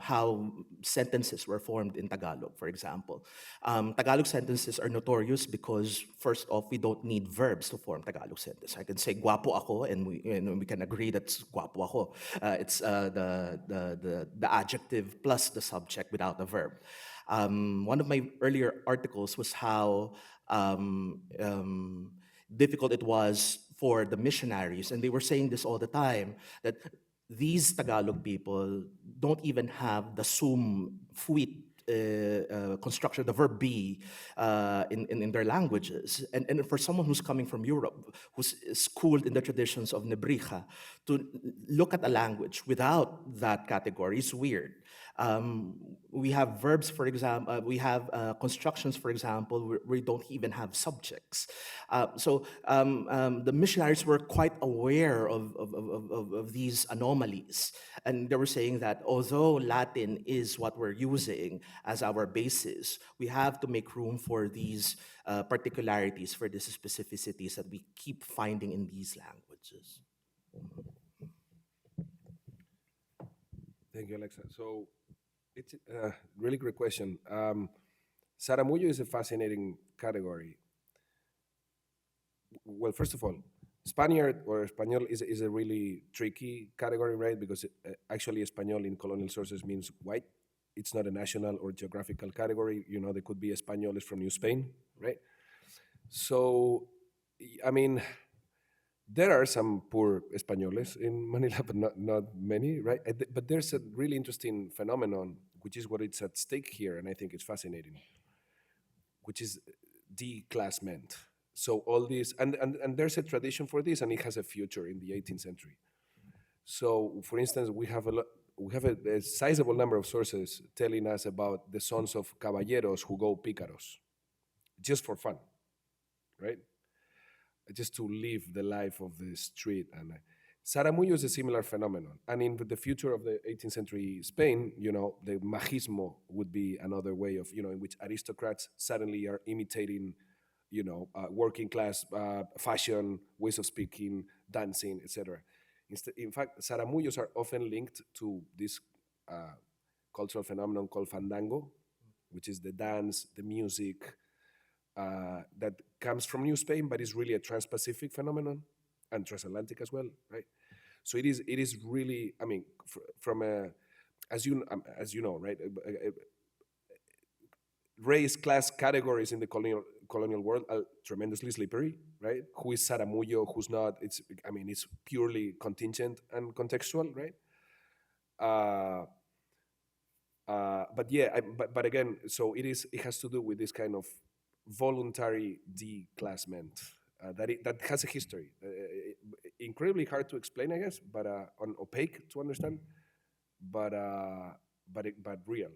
how sentences were formed in Tagalog, for example. Tagalog sentences are notorious because, first off, we don't need verbs to form Tagalog sentences. I can say guapo ako, and we can agree that's guapo ako. It's the adjective plus the subject without a verb. One of my earlier articles was how difficult it was for the missionaries, and they were saying this all the time, that these Tagalog people don't even have the sum fuit construction, the verb be, in their languages. And for someone who's coming from Europe, who's schooled in the traditions of Nebrija, to look at a language without that category is weird. We have verbs, for example, we have constructions, for example, where we don't even have subjects. The missionaries were quite aware of these anomalies. And they were saying that although Latin is what we're using as our basis, we have to make room for these particularities, for these specificities that we keep finding in these languages. Thank you, Alexa. So it's a really great question. Saramuyo is a fascinating category. Well, first of all, Spaniard or Español is a really tricky category, right? Because actually Español in colonial sources means white. It's not a national or geographical category. You know, there could be Españoles from New Spain, right? So, I mean, there are some poor Españoles in Manila, but not many, right? But there's a really interesting phenomenon, which is what it's at stake here, and I think it's fascinating, which is declassment. So all these, and there's a tradition for this, and it has a future in the 18th century. So, for instance, we have a sizable number of sources telling us about the sons of caballeros who go pícaros, just for fun, right? Just to live the life of the street. And Saramuyo is a similar phenomenon. And in the future of the 18th century Spain, you know, the majismo would be another way of, you know, in which aristocrats suddenly are imitating, you know, working class fashion, ways of speaking, dancing, etc. In fact, Saramuyos are often linked to this cultural phenomenon called fandango, which is the dance, the music, that comes from New Spain, but is really a trans-Pacific phenomenon and transatlantic as well, right? So it is really, I mean, from a, as you know, right, race class categories in the colonial world are tremendously slippery, right? Who is Saramuyo, who's not? It's purely contingent and contextual, right? But yeah, but again, so it has to do with this kind of voluntary declassment that has a history. Incredibly hard to explain, I guess, but opaque to understand, but real.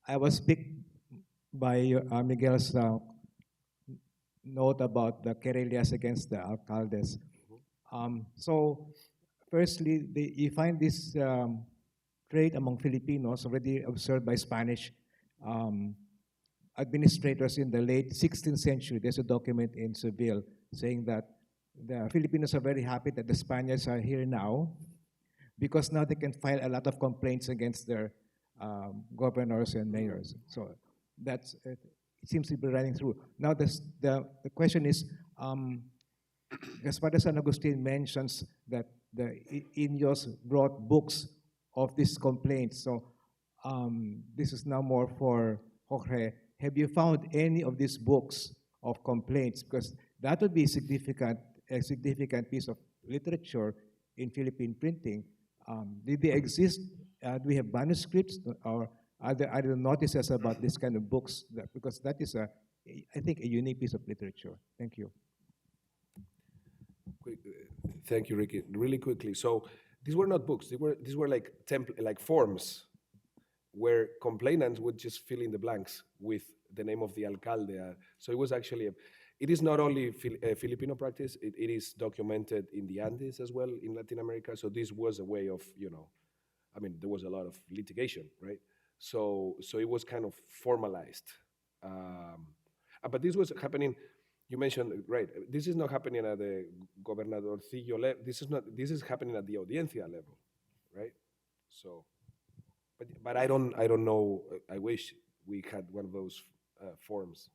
I was picked by Miguel's note about the querellas against the alcaldes. So, firstly, you find this trait among Filipinos already observed by Spanish administrators in the late 16th century. There's a document in Seville saying that the Filipinos are very happy that the Spaniards are here now because now they can file a lot of complaints against their governors and mayors. So that's it seems to be running through. Now the question is, Gaspar de San Agustin mentions that the Indios brought books of these complaints. So this is now more for Jorge. Have you found any of these books of complaints? Because that would be a significant piece of literature in Philippine printing. Did they exist? Do we have manuscripts, or are there notices about this kind of books? Because that is, I think, a unique piece of literature. Thank you. Thank you, Ricky. Really quickly. So these were not books. These were like like forms, where complainants would just fill in the blanks with the name of the alcalde. So it was actually it is not only a Filipino practice. It is documented in the Andes as well in Latin America. So this was a way of, you know, I mean, there was a lot of litigation, right? So it was kind of formalized. But this was happening. You mentioned, right, this is not happening at the gobernadorcillo level. This is happening at the audiencia level, right? So, but I don't know. I wish we had one of those forms.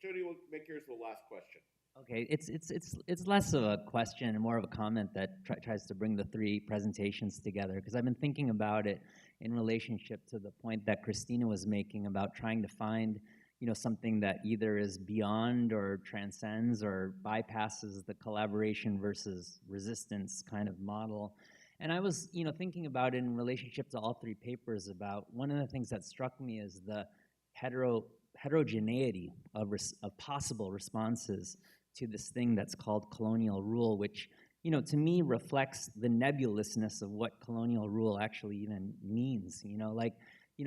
Jody, we'll make yours the last question. Okay, it's less of a question and more of a comment that tries to bring the three presentations together, because I've been thinking about it in relationship to the point that Christina was making about trying to find, you know, something that either is beyond or transcends or bypasses the collaboration versus resistance kind of model. And I was, you know, thinking about it in relationship to all three papers about one of the things that struck me is the heterogeneity of possible responses to this thing that's called colonial rule, which to me reflects the nebulousness of what colonial rule actually even means.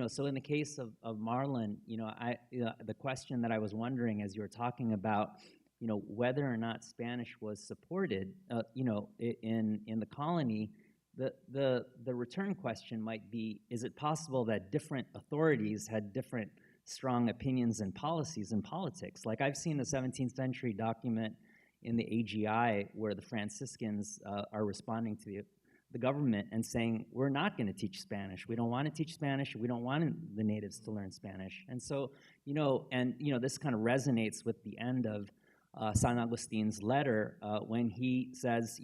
So in the case of Marlon, the question that I was wondering as you were talking about, whether or not Spanish was supported, in the colony, the return question might be: is it possible that different authorities had different strong opinions and policies in politics? Like, I've seen the 17th century document in the AGI where the Franciscans are responding to the government and saying, we're not going to teach Spanish. We don't want to teach Spanish. We don't want the natives to learn Spanish. And so, this kind of resonates with the end of San Agustin's letter when he says,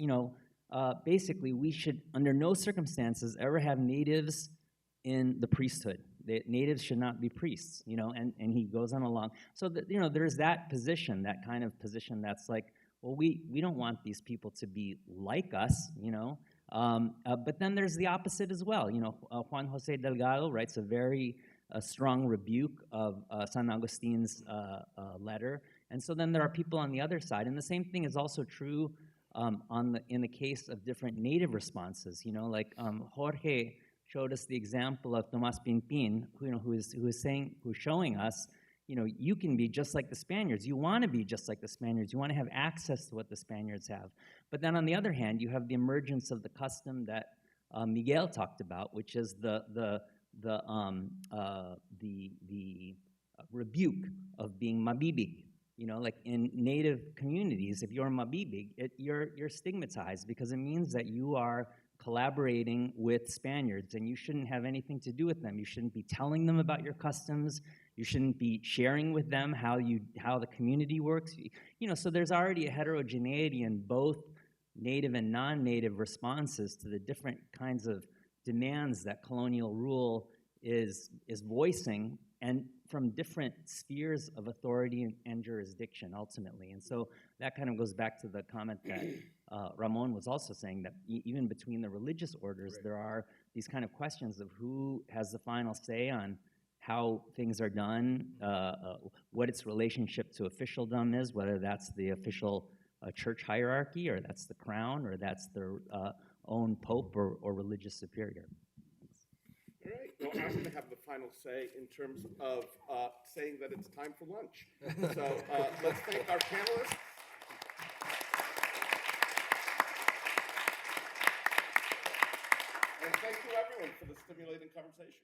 basically, we should, under no circumstances, ever have natives in the priesthood. The natives should not be priests, and he goes on along. So, there's that position, that kind of position that's like, well, we don't want these people to be like us, but then there's the opposite as well. Juan Jose Delgado writes a very strong rebuke of San Agustin's letter. And so then there are people on the other side. And the same thing is also true in the case of different native responses. Jorge showed us the example of Tomas Pinpin, who's showing us, you can be just like the Spaniards. You want to be just like the Spaniards. You want to have access to what the Spaniards have. But then on the other hand, you have the emergence of the custom that Miguel talked about, which is the rebuke of being mabibig. Like in native communities, if you're mabibig, you're stigmatized because it means that you are collaborating with Spaniards and you shouldn't have anything to do with them. You shouldn't be telling them about your customs. You shouldn't be sharing with them how the community works. So there's already a heterogeneity in both native and non-native responses to the different kinds of demands that colonial rule is voicing, and from different spheres of authority and jurisdiction, ultimately. And so that kind of goes back to the comment that Ramon was also saying, that even between the religious orders, there are these kind of questions of who has the final say on how things are done, what its relationship to officialdom is, whether that's the official church hierarchy, or that's the crown, or that's their own pope or religious superior. All right, well, I'm going to have the final say in terms of saying that it's time for lunch. So let's thank our panelists. And thank you, everyone, for the stimulating conversation.